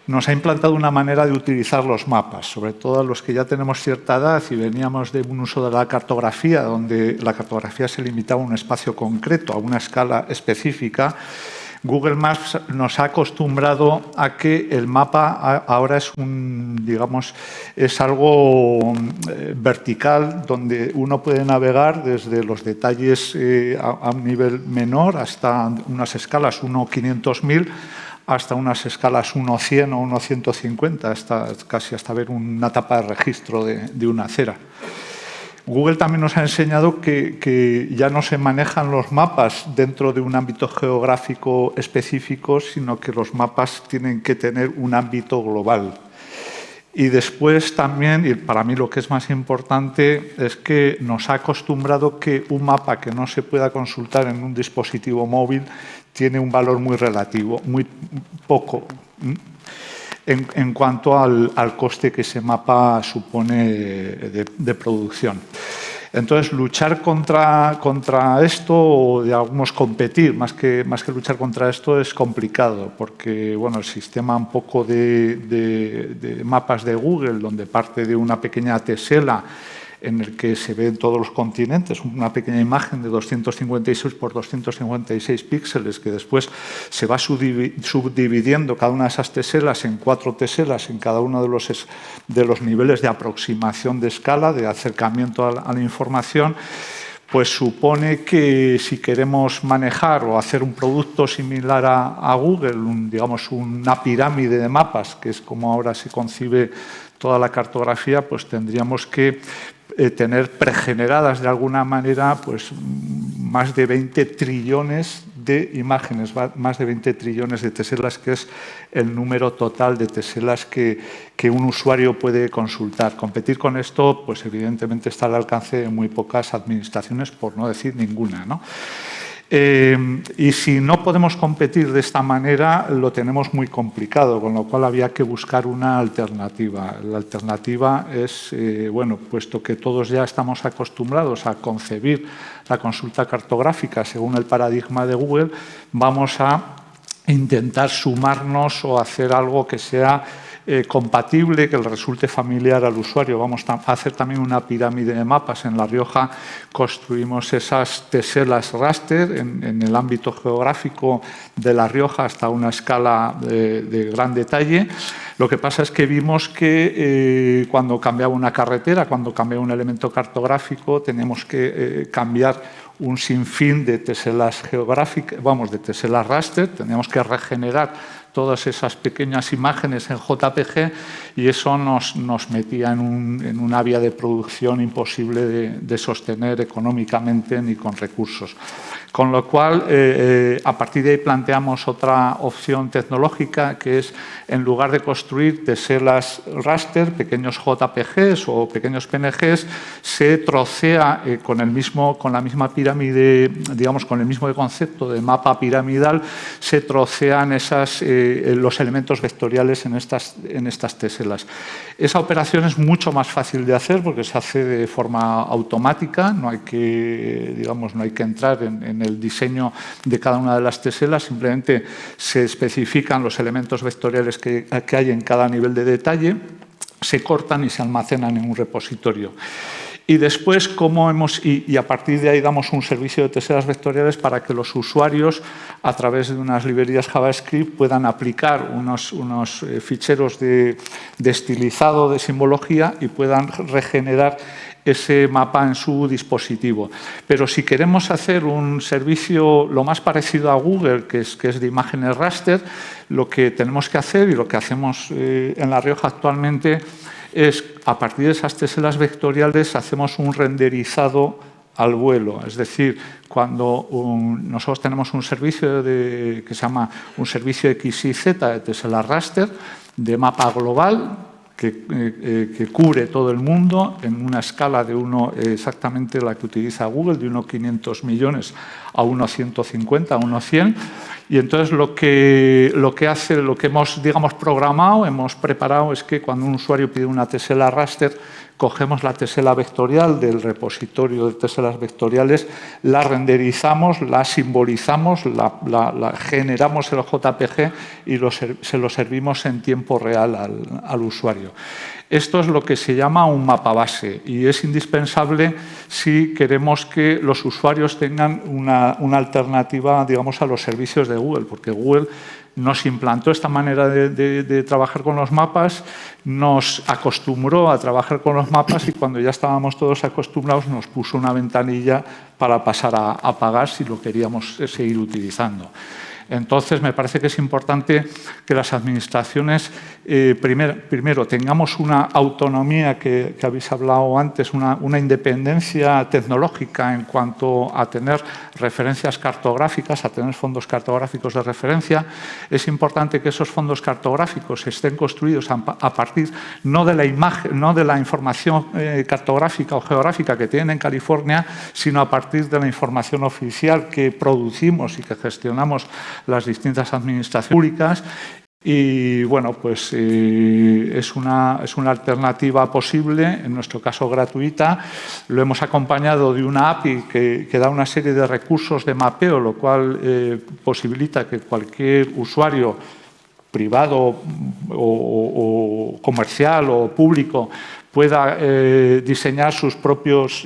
nos ha implantado una manera de utilizar los mapas, sobre todo a los que ya tenemos cierta edad y veníamos de un uso de la cartografía, donde la cartografía se limitaba a un espacio concreto, a una escala específica. Google Maps nos ha acostumbrado a que el mapa ahora es es algo vertical, donde uno puede navegar desde los detalles a un nivel menor hasta unas escalas 1.500.000 hasta unas escalas 1:100 o 1:150, casi hasta ver una tapa de registro de una acera. Google también nos ha enseñado que ya no se manejan los mapas dentro de un ámbito geográfico específico, sino que los mapas tienen que tener un ámbito global. Y después también, y para mí lo que es más importante, es que nos ha acostumbrado que un mapa que no se pueda consultar en un dispositivo móvil tiene un valor muy relativo, muy poco, en cuanto al coste que ese mapa supone de producción. Entonces, luchar contra esto, o digamos competir, más que luchar contra esto, es complicado, porque bueno, el sistema un poco de mapas de Google, donde parte de una pequeña tesela en el que se ven todos los continentes, una pequeña imagen de 256 por 256 píxeles, que después se va subdividiendo cada una de esas teselas en 4 teselas en cada uno de los niveles de aproximación de escala, de acercamiento a la información, pues supone que si queremos manejar o hacer un producto similar a Google, digamos una pirámide de mapas, que es como ahora se concibe toda la cartografía, pues tendríamos que tener pregeneradas de alguna manera pues más de 20 trillones de imágenes, más de 20 trillones de teselas, que es el número total de teselas que un usuario puede consultar. Competir con esto, pues evidentemente está al alcance de muy pocas administraciones, por no decir ninguna, ¿no? Y si no podemos competir de esta manera, lo tenemos muy complicado, con lo cual había que buscar una alternativa. La alternativa es, bueno, puesto que todos ya estamos acostumbrados a concebir la consulta cartográfica según el paradigma de Google, vamos a intentar sumarnos o hacer algo que sea compatible, que le resulte familiar al usuario. Vamos a hacer también una pirámide de mapas. En La Rioja construimos esas teselas raster en el ámbito geográfico de La Rioja hasta una escala de gran detalle. Lo que pasa es que vimos que cuando cambiaba una carretera, cuando cambiaba un elemento cartográfico, teníamos que cambiar un sinfín de teselas geográficas, de teselas raster, teníamos que regenerar todas esas pequeñas imágenes en JPG, y eso nos metía en una vía de producción imposible de sostener económicamente ni con recursos. Con lo cual, a partir de ahí planteamos otra opción tecnológica, que es, en lugar de construir teselas raster, pequeños JPGs o pequeños PNGs, se trocea con la misma pirámide, digamos, con el mismo concepto de mapa piramidal, se trocean los elementos vectoriales en estas teselas. Esa operación es mucho más fácil de hacer porque se hace de forma automática, no hay que entrar en el diseño de cada una de las teselas, simplemente se especifican los elementos vectoriales que hay en cada nivel de detalle, se cortan y se almacenan en un repositorio. Y después, a partir de ahí damos un servicio de teselas vectoriales para que los usuarios, a través de unas librerías JavaScript, puedan aplicar unos ficheros de estilizado de simbología y puedan regenerar ese mapa en su dispositivo. Pero si queremos hacer un servicio lo más parecido a Google, que es de imágenes raster, lo que tenemos que hacer, y lo que hacemos en La Rioja actualmente, es, a partir de esas teselas vectoriales, hacemos un renderizado al vuelo. Es decir, cuando nosotros tenemos un servicio que se llama un servicio XYZ de teselas raster, de mapa global, que cubre todo el mundo en una escala de exactamente la que utiliza Google, de 1,500 millones a 1,150, a 1,100. Y entonces lo que hemos, digamos, programado, hemos preparado, es que cuando un usuario pide una tesela raster, cogemos la tesela vectorial del repositorio de teselas vectoriales, la renderizamos, la simbolizamos, la generamos el JPG y se lo servimos en tiempo real al usuario. Esto es lo que se llama un mapa base, y es indispensable si queremos que los usuarios tengan una alternativa, digamos, a los servicios de Google, porque Google nos implantó esta manera de trabajar con los mapas, nos acostumbró a trabajar con los mapas, y cuando ya estábamos todos acostumbrados nos puso una ventanilla para pasar a pagar si lo queríamos seguir utilizando. Entonces, me parece que es importante que las administraciones, primero, tengamos una autonomía que habéis hablado antes, una independencia tecnológica en cuanto a tener referencias cartográficas, a tener fondos cartográficos de referencia. Es importante que esos fondos cartográficos estén construidos a partir no de la imagen, no de la información cartográfica o geográfica que tienen en California, sino a partir de la información oficial que producimos y que gestionamos las distintas administraciones públicas. Y bueno, pues es una alternativa posible, en nuestro caso gratuita. Lo hemos acompañado de una API que da una serie de recursos de mapeo, lo cual posibilita que cualquier usuario privado o comercial o público pueda diseñar sus propios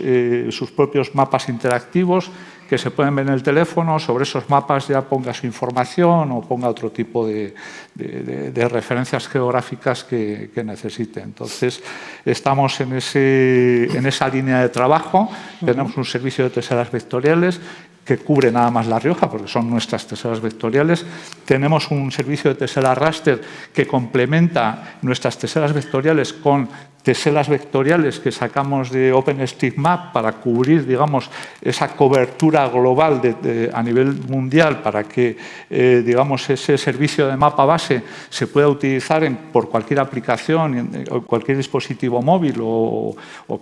mapas interactivos que se pueden ver en el teléfono. Sobre esos mapas ya ponga su información o ponga otro tipo de referencias geográficas que necesite. Entonces, estamos en esa línea de trabajo. Tenemos un servicio de teselas vectoriales que cubre nada más La Rioja, porque son nuestras teselas vectoriales. Tenemos un servicio de tesela raster que complementa nuestras teselas vectoriales con teselas vectoriales que sacamos de OpenStreetMap para cubrir, digamos, esa cobertura global a nivel mundial, para que, digamos, ese servicio de mapa base se pueda utilizar por cualquier aplicación, cualquier dispositivo móvil, o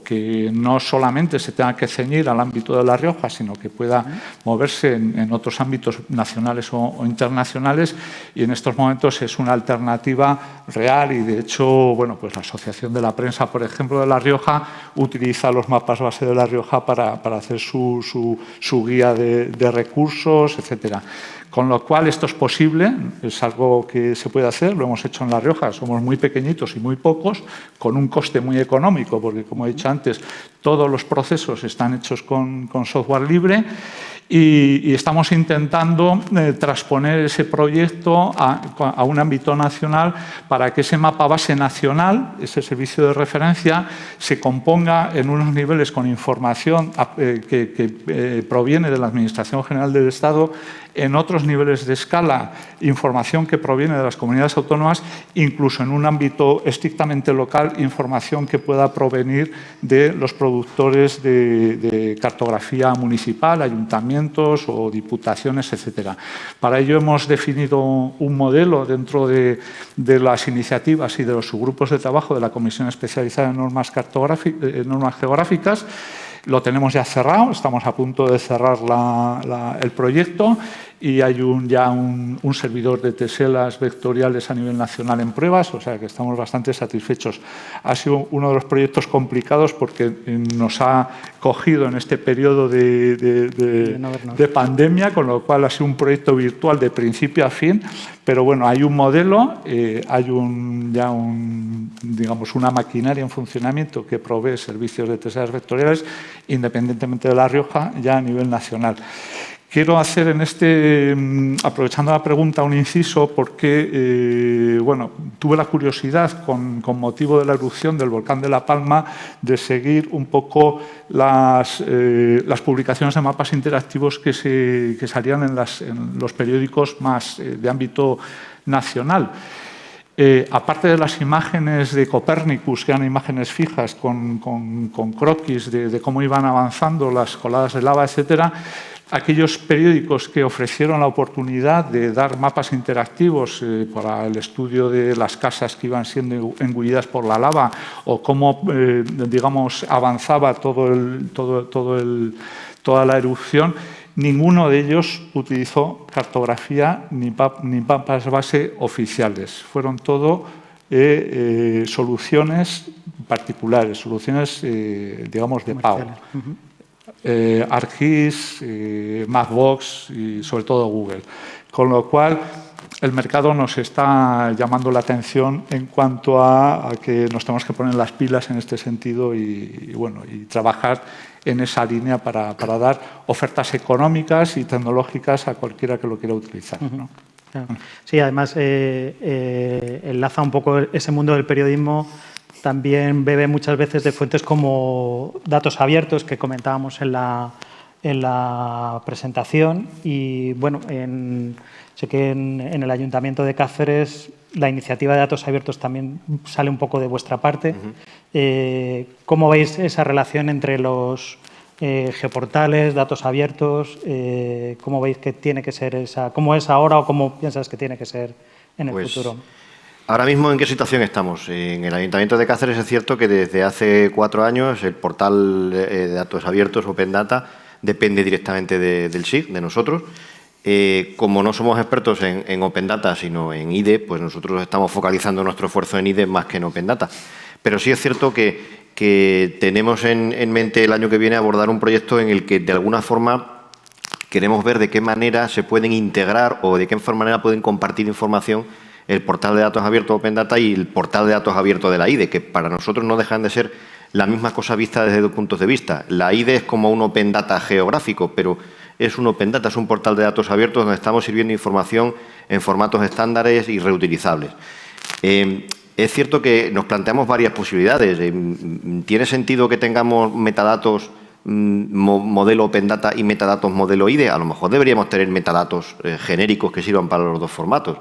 que no solamente se tenga que ceñir al ámbito de La Rioja, sino que pueda moverse en otros ámbitos nacionales o internacionales. Y en estos momentos es una alternativa real y, de hecho, bueno, pues la Asociación de la Prensa, por ejemplo, de La Rioja, utiliza los mapas base de La Rioja para hacer su guía de recursos, etcétera. Con lo cual, esto es posible, es algo que se puede hacer, lo hemos hecho en La Rioja, somos muy pequeñitos y muy pocos, con un coste muy económico, porque, como he dicho antes, todos los procesos están hechos con software libre. Y estamos intentando transponer ese proyecto a un ámbito nacional para que ese mapa base nacional, ese servicio de referencia, se componga en unos niveles con información que proviene de la Administración General del Estado, en otros niveles de escala, información que proviene de las comunidades autónomas, incluso en un ámbito estrictamente local, información que pueda provenir de los productores de cartografía municipal, ayuntamientos o diputaciones, etcétera. Para ello hemos definido un modelo dentro de las iniciativas y de los subgrupos de trabajo de la Comisión Especializada en Normas Geográficas. Lo tenemos ya cerrado, estamos a punto de cerrar el proyecto, y hay ya un servidor de teselas vectoriales a nivel nacional en pruebas, o sea que estamos bastante satisfechos. Ha sido uno de los proyectos complicados porque nos ha cogido en este periodo de pandemia, con lo cual ha sido un proyecto virtual de principio a fin, pero bueno, hay un modelo, hay digamos, una maquinaria en funcionamiento que provee servicios de teselas vectoriales, independientemente de La Rioja, ya a nivel nacional. Quiero hacer aprovechando la pregunta, un inciso, porque bueno, tuve la curiosidad, con motivo de la erupción del volcán de La Palma, de seguir un poco las publicaciones de mapas interactivos que salían en los periódicos más de ámbito nacional. Aparte de las imágenes de Copérnicus, que eran imágenes fijas con croquis de cómo iban avanzando las coladas de lava, etcétera, aquellos periódicos que ofrecieron la oportunidad de dar mapas interactivos para el estudio de las casas que iban siendo engullidas por la lava, o cómo, digamos, avanzaba toda la erupción, ninguno de ellos utilizó cartografía ni mapas base oficiales. Fueron todo soluciones particulares, soluciones, digamos, de pago. ArcGIS, Mapbox y sobre todo Google. Con lo cual, el mercado nos está llamando la atención en cuanto a que nos tenemos que poner las pilas en este sentido y trabajar en esa línea para dar ofertas económicas y tecnológicas a cualquiera que lo quiera utilizar, ¿no? Sí, además enlaza un poco ese mundo del periodismo. También bebe muchas veces de fuentes como datos abiertos, que comentábamos en la en la presentación y, bueno, sé que en el Ayuntamiento de Cáceres la iniciativa de datos abiertos también sale un poco de vuestra parte. ¿Cómo veis esa relación entre los geoportales, datos abiertos? ¿Cómo veis que tiene que ser cómo es ahora o cómo piensas que tiene que ser en el futuro? Ahora mismo, ¿en qué situación estamos? En el Ayuntamiento de Cáceres es cierto que desde hace 4 años el portal de datos abiertos, Open Data, depende directamente del SIG, de nosotros. Como no somos expertos en Open Data, sino en IDE, pues nosotros estamos focalizando nuestro esfuerzo en IDE más que en Open Data. Pero sí es cierto que tenemos en mente el año que viene abordar un proyecto en el que, de alguna forma, queremos ver de qué manera se pueden integrar o de qué manera pueden compartir información el portal de datos abiertos Open Data y el portal de datos abiertos de la IDE, que para nosotros no dejan de ser la misma cosa vista desde 2 puntos de vista. La IDE es como un Open Data geográfico, pero es un Open Data, es un portal de datos abiertos donde estamos sirviendo información en formatos estándares y reutilizables. Es cierto que nos planteamos varias posibilidades. ¿Tiene sentido que tengamos metadatos modelo Open Data y metadatos modelo IDE? A lo mejor deberíamos tener metadatos genéricos que sirvan para los 2 formatos.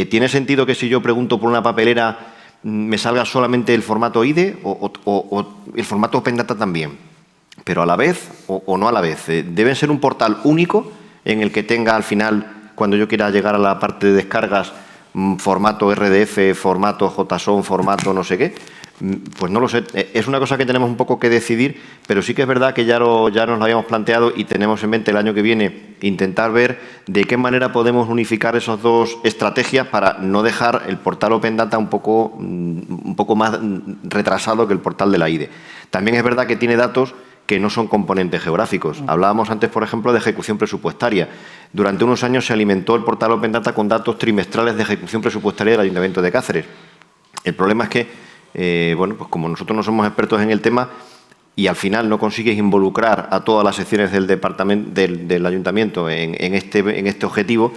¿Tiene sentido que si yo pregunto por una papelera me salga solamente el formato IDE o el formato Open Data también? Pero a la vez o no a la vez. Debe ser un portal único en el que tenga al final, cuando yo quiera llegar a la parte de descargas, formato RDF, formato JSON, formato no sé qué. Pues no lo sé. Es una cosa que tenemos un poco que decidir, pero sí que es verdad que ya nos lo habíamos planteado y tenemos en mente el año que viene intentar ver de qué manera podemos unificar esas 2 estrategias para no dejar el portal Open Data un poco más retrasado que el portal de la IDE. También es verdad que tiene datos que no son componentes geográficos. Hablábamos antes, por ejemplo, de ejecución presupuestaria. Durante unos años se alimentó el portal Open Data con datos trimestrales de ejecución presupuestaria del Ayuntamiento de Cáceres. El problema es que, bueno, pues como nosotros no somos expertos en el tema y al final no consigues involucrar a todas las secciones del departamento, del Ayuntamiento en este objetivo,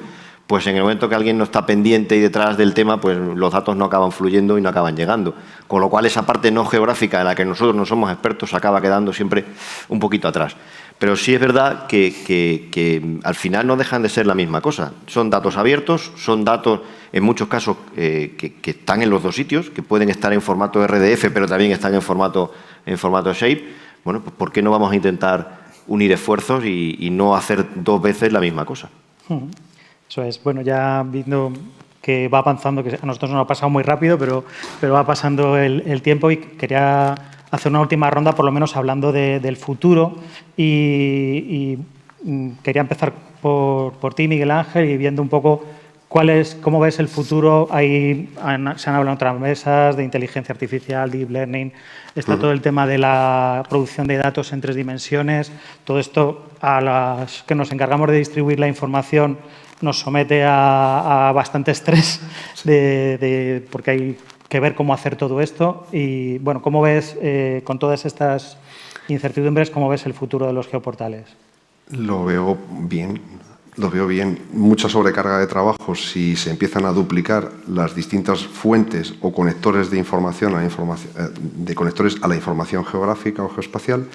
pues en el momento que alguien no está pendiente y detrás del tema, pues los datos no acaban fluyendo y no acaban llegando. Con lo cual, esa parte no geográfica en la que nosotros no somos expertos acaba quedando siempre un poquito atrás. Pero sí es verdad que al final no dejan de ser la misma cosa. Son datos abiertos, son datos, en muchos casos, que están en los 2 sitios, que pueden estar en formato RDF, pero también están en formato Shape. Bueno, pues ¿por qué no vamos a intentar unir esfuerzos y no hacer 2 veces la misma cosa? Eso es. Bueno, ya viendo que va avanzando, que a nosotros nos ha pasado muy rápido, pero va pasando el tiempo y quería hacer una última ronda, por lo menos hablando del futuro y quería empezar por ti, Miguel Ángel, y viendo un poco cómo ves el futuro. Se han hablado en otras mesas de inteligencia artificial, deep learning, está todo el tema de la producción de datos en 3 dimensiones. Todo esto, a las que nos encargamos de distribuir la información, nos somete a bastante estrés porque hay que ver cómo hacer todo esto. Y, bueno, ¿cómo ves, con todas estas incertidumbres, cómo ves el futuro de los geoportales? Lo veo bien. Mucha sobrecarga de trabajo si se empiezan a duplicar las distintas fuentes o conectores de información, de conectores a la información geográfica o geoespacial,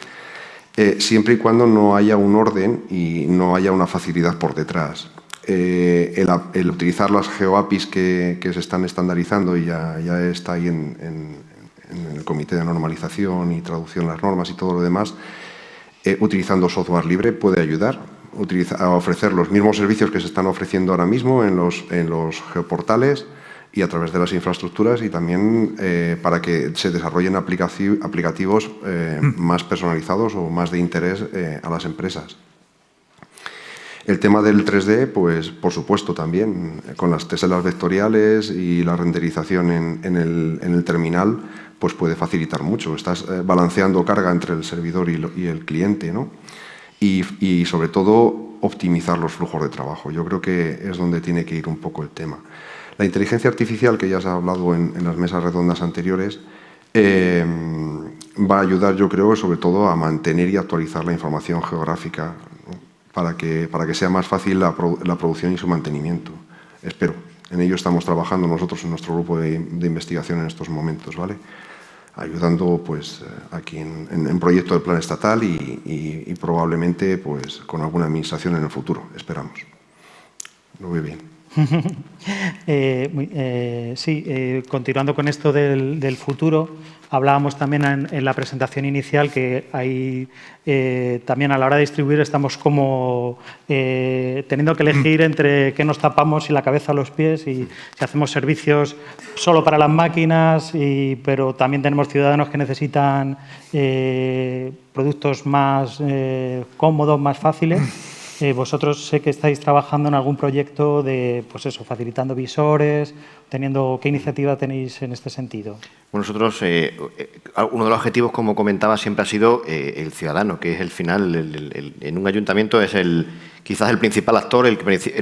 siempre y cuando no haya un orden y no haya una facilidad por detrás. El utilizar las GeoAPIs que se están estandarizando y ya está ahí en el Comité de Normalización y Traducción de las normas y todo lo demás, utilizando software libre puede ayudar a ofrecer los mismos servicios que se están ofreciendo ahora mismo en los geoportales y a través de las infraestructuras, y también para que se desarrollen aplicativos más personalizados o más de interés a las empresas. El tema del 3D, pues por supuesto también, con las teselas vectoriales y la renderización en el terminal, pues puede facilitar mucho. Estás balanceando carga entre el servidor y el cliente, ¿no? Y sobre todo optimizar los flujos de trabajo. Yo creo que es donde tiene que ir un poco el tema. La inteligencia artificial, que ya se ha hablado en las mesas redondas anteriores, va a ayudar, yo creo, sobre todo a mantener y actualizar la información geográfica, ¿no? para que sea más fácil la producción y su mantenimiento. Espero. En ello estamos trabajando nosotros en nuestro grupo de investigación en estos momentos, ¿vale? ayudando pues, aquí en proyecto del plan estatal y probablemente pues, con alguna administración en el futuro, esperamos. Lo veo bien. Sí, continuando con esto del futuro, hablábamos también en la presentación inicial que hay, también a la hora de distribuir estamos como teniendo que elegir entre qué nos tapamos, y la cabeza o los pies, y si hacemos servicios solo para las máquinas, pero también tenemos ciudadanos que necesitan productos más cómodos, más fáciles. Vosotros sé que estáis trabajando en algún proyecto de, pues eso, facilitando visores, ¿qué iniciativa tenéis en este sentido? Bueno, nosotros, uno de los objetivos, como comentaba, siempre ha sido el ciudadano, que es el final, en un ayuntamiento es quizás el principal actor, el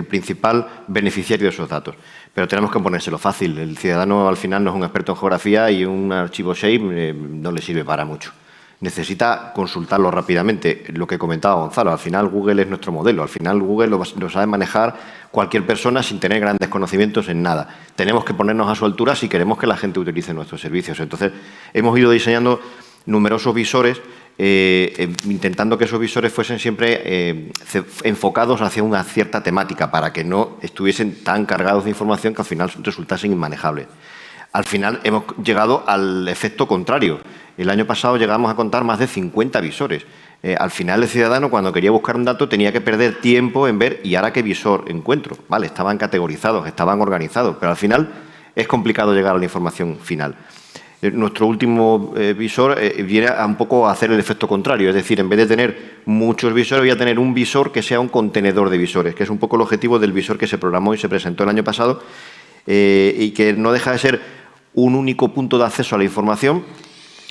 principal beneficiario de esos datos. Pero tenemos que ponérselo fácil. El ciudadano al final no es un experto en geografía y un archivo Shape no le sirve para mucho. Necesita consultarlo rápidamente. Lo que comentaba Gonzalo, al final Google es nuestro modelo. Al final Google lo sabe manejar cualquier persona sin tener grandes conocimientos en nada. Tenemos que ponernos a su altura si queremos que la gente utilice nuestros servicios. Entonces, hemos ido diseñando numerosos visores, intentando que esos visores fuesen siempre enfocados hacia una cierta temática para que no estuviesen tan cargados de información que al final resultasen inmanejables. Al final hemos llegado al efecto contrario. El año pasado llegamos a contar más de 50 visores. Al final el ciudadano, cuando quería buscar un dato, tenía que perder tiempo en ver ¿y ahora qué visor encuentro? Vale, estaban categorizados, estaban organizados, pero al final es complicado llegar a la información final. Nuestro último visor viene a un poco a hacer el efecto contrario, es decir, en vez de tener muchos visores, voy a tener un visor que sea un contenedor de visores, que es un poco el objetivo del visor que se programó y se presentó el año pasado, y que no deja de ser un único punto de acceso a la información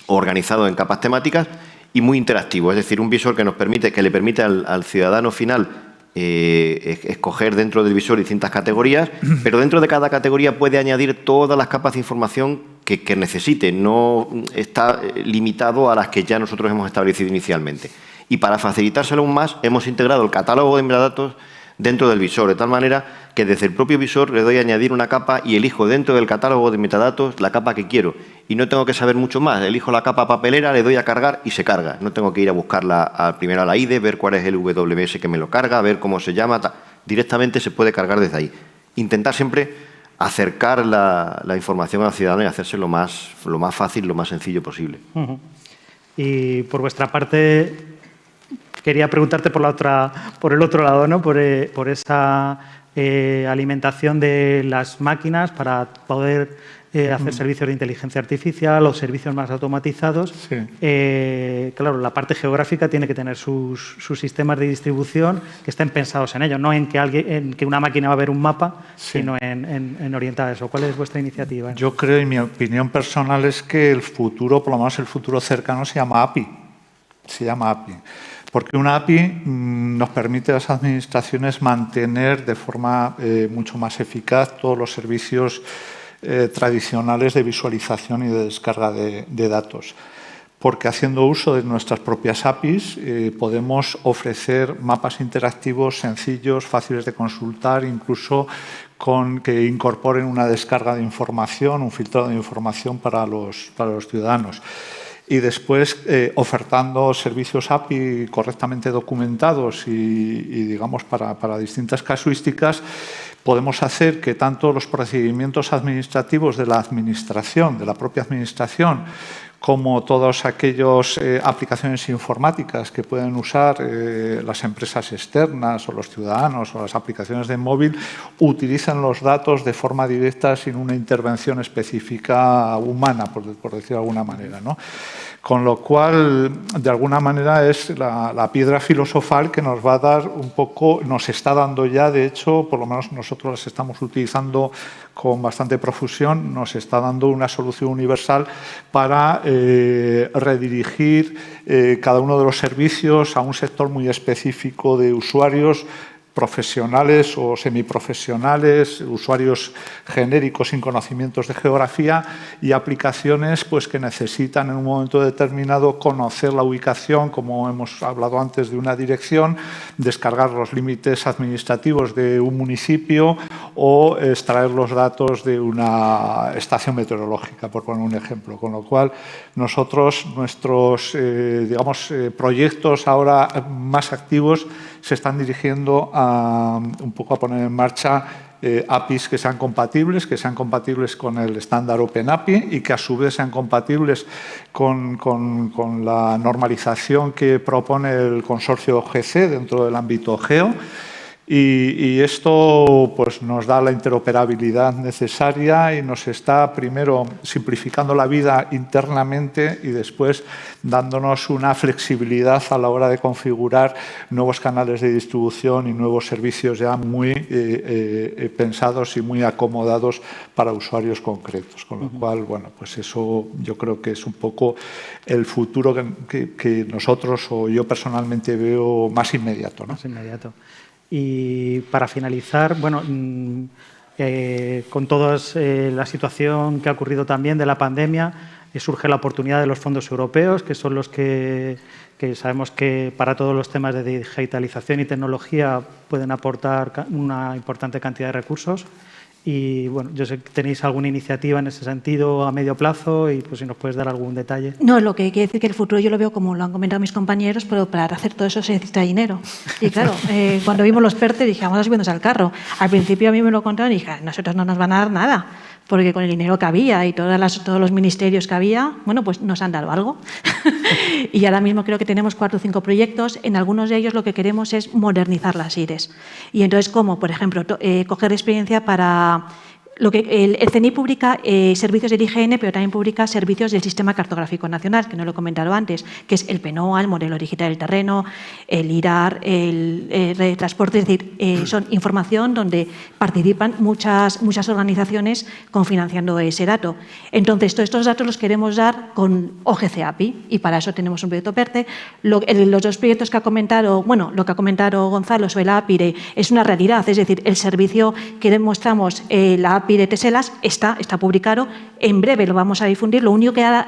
organizado en capas temáticas y muy interactivo, es decir, un visor que le permite al ciudadano final escoger dentro del visor distintas categorías, pero dentro de cada categoría puede añadir todas las capas de información que necesite, no está limitado a las que ya nosotros hemos establecido inicialmente. Y para facilitárselo aún más, hemos integrado el catálogo de metadatos dentro del visor, de tal manera que desde el propio visor le doy a añadir una capa y elijo dentro del catálogo de metadatos la capa que quiero. Y no tengo que saber mucho más. Elijo la capa papelera, le doy a cargar y se carga. No tengo que ir a buscarla primero a la IDE, ver cuál es el WMS que me lo carga, ver cómo se llama. Directamente se puede cargar desde ahí. Intentar siempre acercar la información al ciudadano y hacerse lo más fácil, lo más sencillo posible. Y por vuestra parte, quería preguntarte por el otro lado, ¿no? Por esa alimentación de las máquinas para poder hacer servicios de inteligencia artificial o servicios más automatizados. Sí. Claro, la parte geográfica tiene que tener sus sistemas de distribución que estén pensados en ello, no en que una máquina va a ver un mapa, sí, sino en orientar eso. ¿Cuál es vuestra iniciativa? Yo creo, y mi opinión personal es que el futuro, por lo menos el futuro cercano, se llama API. Se llama API. Porque una API nos permite a las administraciones mantener de forma mucho más eficaz todos los servicios tradicionales de visualización y de descarga de datos. Porque haciendo uso de nuestras propias APIs podemos ofrecer mapas interactivos sencillos, fáciles de consultar, incluso que incorporen una descarga de información, un filtrado de información para los ciudadanos. Y después, ofertando servicios API correctamente documentados y digamos, para distintas casuísticas, podemos hacer que tanto los procedimientos administrativos de la administración, de la propia administración, como todas aquellas aplicaciones informáticas que pueden usar las empresas externas o los ciudadanos o las aplicaciones de móvil, utilizan los datos de forma directa sin una intervención específica humana, por decirlo de alguna manera, ¿no? Con lo cual, de alguna manera, es la piedra filosofal que nos va a dar un poco, nos está dando ya, de hecho, por lo menos nosotros las estamos utilizando con bastante profusión, nos está dando una solución universal para redirigir cada uno de los servicios a un sector muy específico de usuarios profesionales o semiprofesionales, usuarios genéricos sin conocimientos de geografía y aplicaciones pues, que necesitan en un momento determinado conocer la ubicación, como hemos hablado antes, de una dirección, descargar los límites administrativos de un municipio o extraer los datos de una estación meteorológica, por poner un ejemplo. Con lo cual, nosotros, nuestros proyectos ahora más activos se están dirigiendo un poco a poner en marcha APIs que sean compatibles con el estándar OpenAPI y que a su vez sean compatibles con la normalización que propone el consorcio GC dentro del ámbito GEO. Y esto pues, nos da la interoperabilidad necesaria y nos está, primero, simplificando la vida internamente y después dándonos una flexibilidad a la hora de configurar nuevos canales de distribución y nuevos servicios ya muy pensados y muy acomodados para usuarios concretos. Con lo cual, bueno, pues eso yo creo que es un poco el futuro que nosotros o yo personalmente veo más inmediato, ¿no? Más inmediato. Y para finalizar, bueno, con toda la situación que ha ocurrido también de la pandemia, surge la oportunidad de los fondos europeos, que son los que sabemos que para todos los temas de digitalización y tecnología pueden aportar una importante cantidad de recursos. Y bueno, yo sé que tenéis alguna iniciativa en ese sentido a medio plazo y pues si nos puedes dar algún detalle. No, lo que quiere decir que el futuro yo lo veo como lo han comentado mis compañeros, pero para hacer todo eso se necesita dinero. Y claro, cuando vimos los PERTE dije, vamos a subirnos al carro. Al principio a mí me lo contaron y dije, nosotros no nos van a dar nada, porque con el dinero que había y todos los ministerios que había, bueno, pues nos han dado algo. Y ahora mismo creo que tenemos 4 o 5 proyectos. En algunos de ellos lo que queremos es modernizar las IRES. Y entonces, como, por ejemplo, coger experiencia para... Lo que el CNI publica servicios del IGN, pero también publica servicios del Sistema Cartográfico Nacional, que no lo he comentado antes, que es el PENOA, el Modelo Digital del Terreno, el IRAR, el Red de Transporte. Es decir, son información donde participan muchas organizaciones confinanciando ese dato. Entonces, todos estos datos los queremos dar con OGC API y para eso tenemos un proyecto PERTE. Los 2 proyectos que ha comentado, bueno, lo que ha comentado Gonzalo sobre la API es una realidad, es decir, el servicio que demostramos, la API de Teselas está publicado, en breve lo vamos a difundir. Lo único que ahora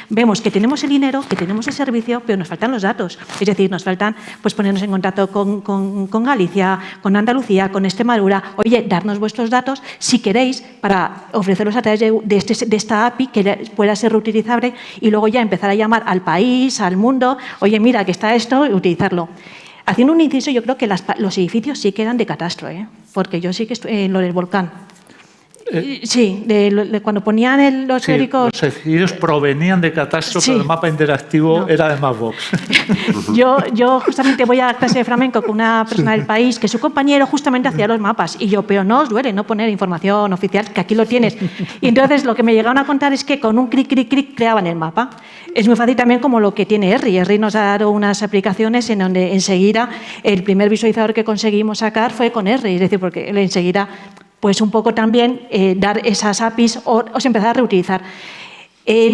vemos que tenemos el dinero, que tenemos el servicio, pero nos faltan los datos. Es decir, nos faltan pues, ponernos en contacto con Galicia, con Andalucía, con Extremadura. Oye, darnos vuestros datos si queréis para ofrecerlos a través de esta API que pueda ser reutilizable y luego ya empezar a llamar al país, al mundo. Oye, mira, que está esto y utilizarlo. Haciendo un inciso, yo creo que los edificios sí quedan de catastro, porque yo sí que estoy en lo del volcán. Sí, cuando ponían los teóricos... Los edificios provenían de catastro, sí. Pero el mapa interactivo era de Mapbox. Yo justamente voy a clase de flamenco con una persona del país que su compañero justamente hacía los mapas y yo, pero no os duele no poner información oficial, que aquí lo tienes. Y entonces lo que me llegaron a contar es que con un clic creaban el mapa. Es muy fácil también como lo que tiene ERRI. ERRI nos ha dado unas aplicaciones en donde enseguida el primer visualizador que conseguimos sacar fue con ERRI, es decir, porque enseguida... pues un poco también dar esas APIs o empezar a reutilizar.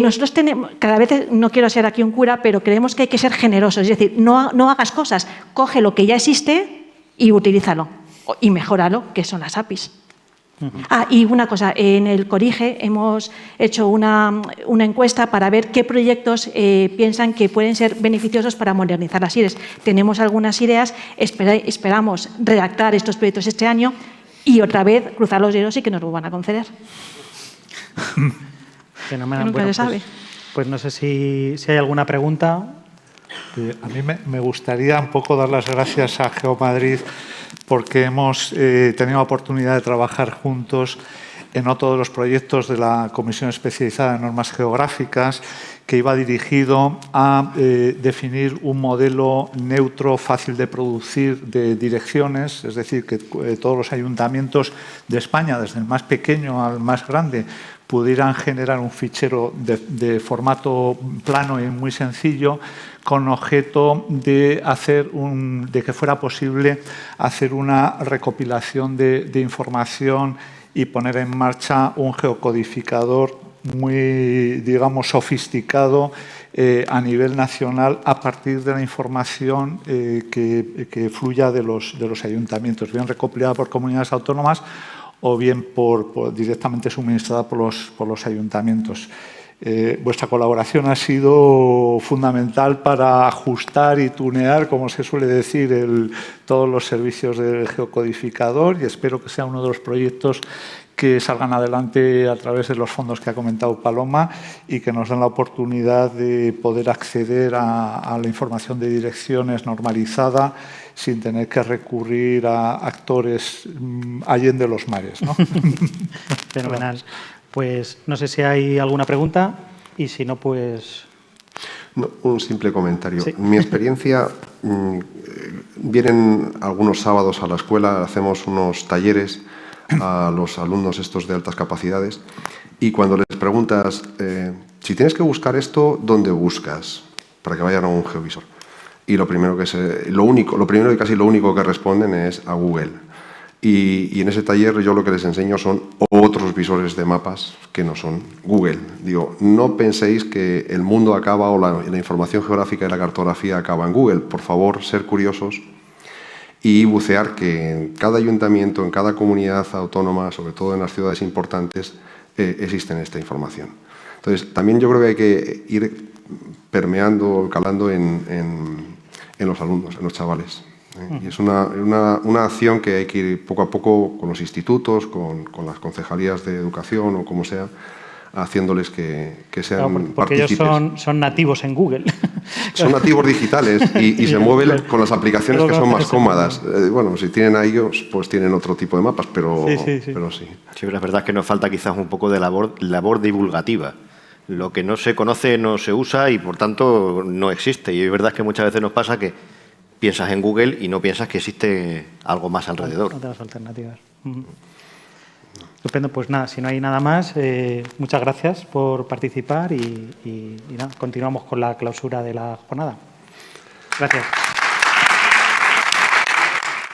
Nosotros tenemos, cada vez, no quiero ser aquí un cura, pero creemos que hay que ser generosos, es decir, no hagas cosas, coge lo que ya existe y utilízalo, y mejóralo, que son las APIs. Y una cosa, en el Corige hemos hecho una encuesta para ver qué proyectos piensan que pueden ser beneficiosos para modernizar las IRES. Tenemos algunas ideas, esperamos redactar estos proyectos este año, y otra vez cruzar los dedos y que nos lo van a conceder. Fenomenal. Nunca se sabe. Pues no sé si hay alguna pregunta. A mí me gustaría un poco dar las gracias a GeoMadrid porque hemos tenido la oportunidad de trabajar juntos en otro de los proyectos de la Comisión Especializada en Normas Geográficas que iba dirigido a definir un modelo neutro, fácil de producir de direcciones, es decir, que todos los ayuntamientos de España, desde el más pequeño al más grande, pudieran generar un fichero de formato plano y muy sencillo con objeto de que fuera posible hacer una recopilación de información y poner en marcha un geocodificador muy, digamos, sofisticado a nivel nacional a partir de la información que fluya de los ayuntamientos, bien recopilada por comunidades autónomas o bien directamente suministrada por los ayuntamientos. Vuestra colaboración ha sido fundamental para ajustar y tunear, como se suele decir, todos los servicios del geocodificador, y espero que sea uno de los proyectos que salgan adelante a través de los fondos que ha comentado Paloma y que nos den la oportunidad de poder acceder a la información de direcciones normalizada sin tener que recurrir a actores allende los mares, ¿no? Fenomenal. Pues no sé si hay alguna pregunta y si no, pues... No, un simple comentario. Sí. En mi experiencia, vienen algunos sábados a la escuela, hacemos unos talleres a los alumnos estos de altas capacidades y cuando les preguntas, si tienes que buscar esto, ¿dónde buscas? Para que vayan a un geovisor. Y lo primero y casi lo único que responden es a Google. Y en ese taller yo lo que les enseño son otros visores de mapas que no son Google. Digo, no penséis que el mundo acaba o la información geográfica y la cartografía acaba en Google. Por favor, ser curiosos y bucear que en cada ayuntamiento, en cada comunidad autónoma, sobre todo en las ciudades importantes, existe esta información. Entonces, también yo creo que hay que ir permeando, calando en los alumnos, en los chavales. Y es una acción que hay que ir poco a poco con los institutos, con las concejalías de educación o como sea, haciéndoles que sean claro, porque ellos son nativos en Google. Son nativos digitales y se mueven con las aplicaciones que son más cómodas. Bueno, si tienen a ellos, pues tienen otro tipo de mapas, pero sí. Sí, pero es verdad que nos falta quizás un poco de labor divulgativa. Lo que no se conoce no se usa y, por tanto, no existe. Y es verdad que muchas veces nos pasa que piensas en Google y no piensas que existe algo más alrededor. Otras alternativas. Estupendo, pues nada, si no hay nada más, muchas gracias por participar y nada, continuamos con la clausura de la jornada. Gracias.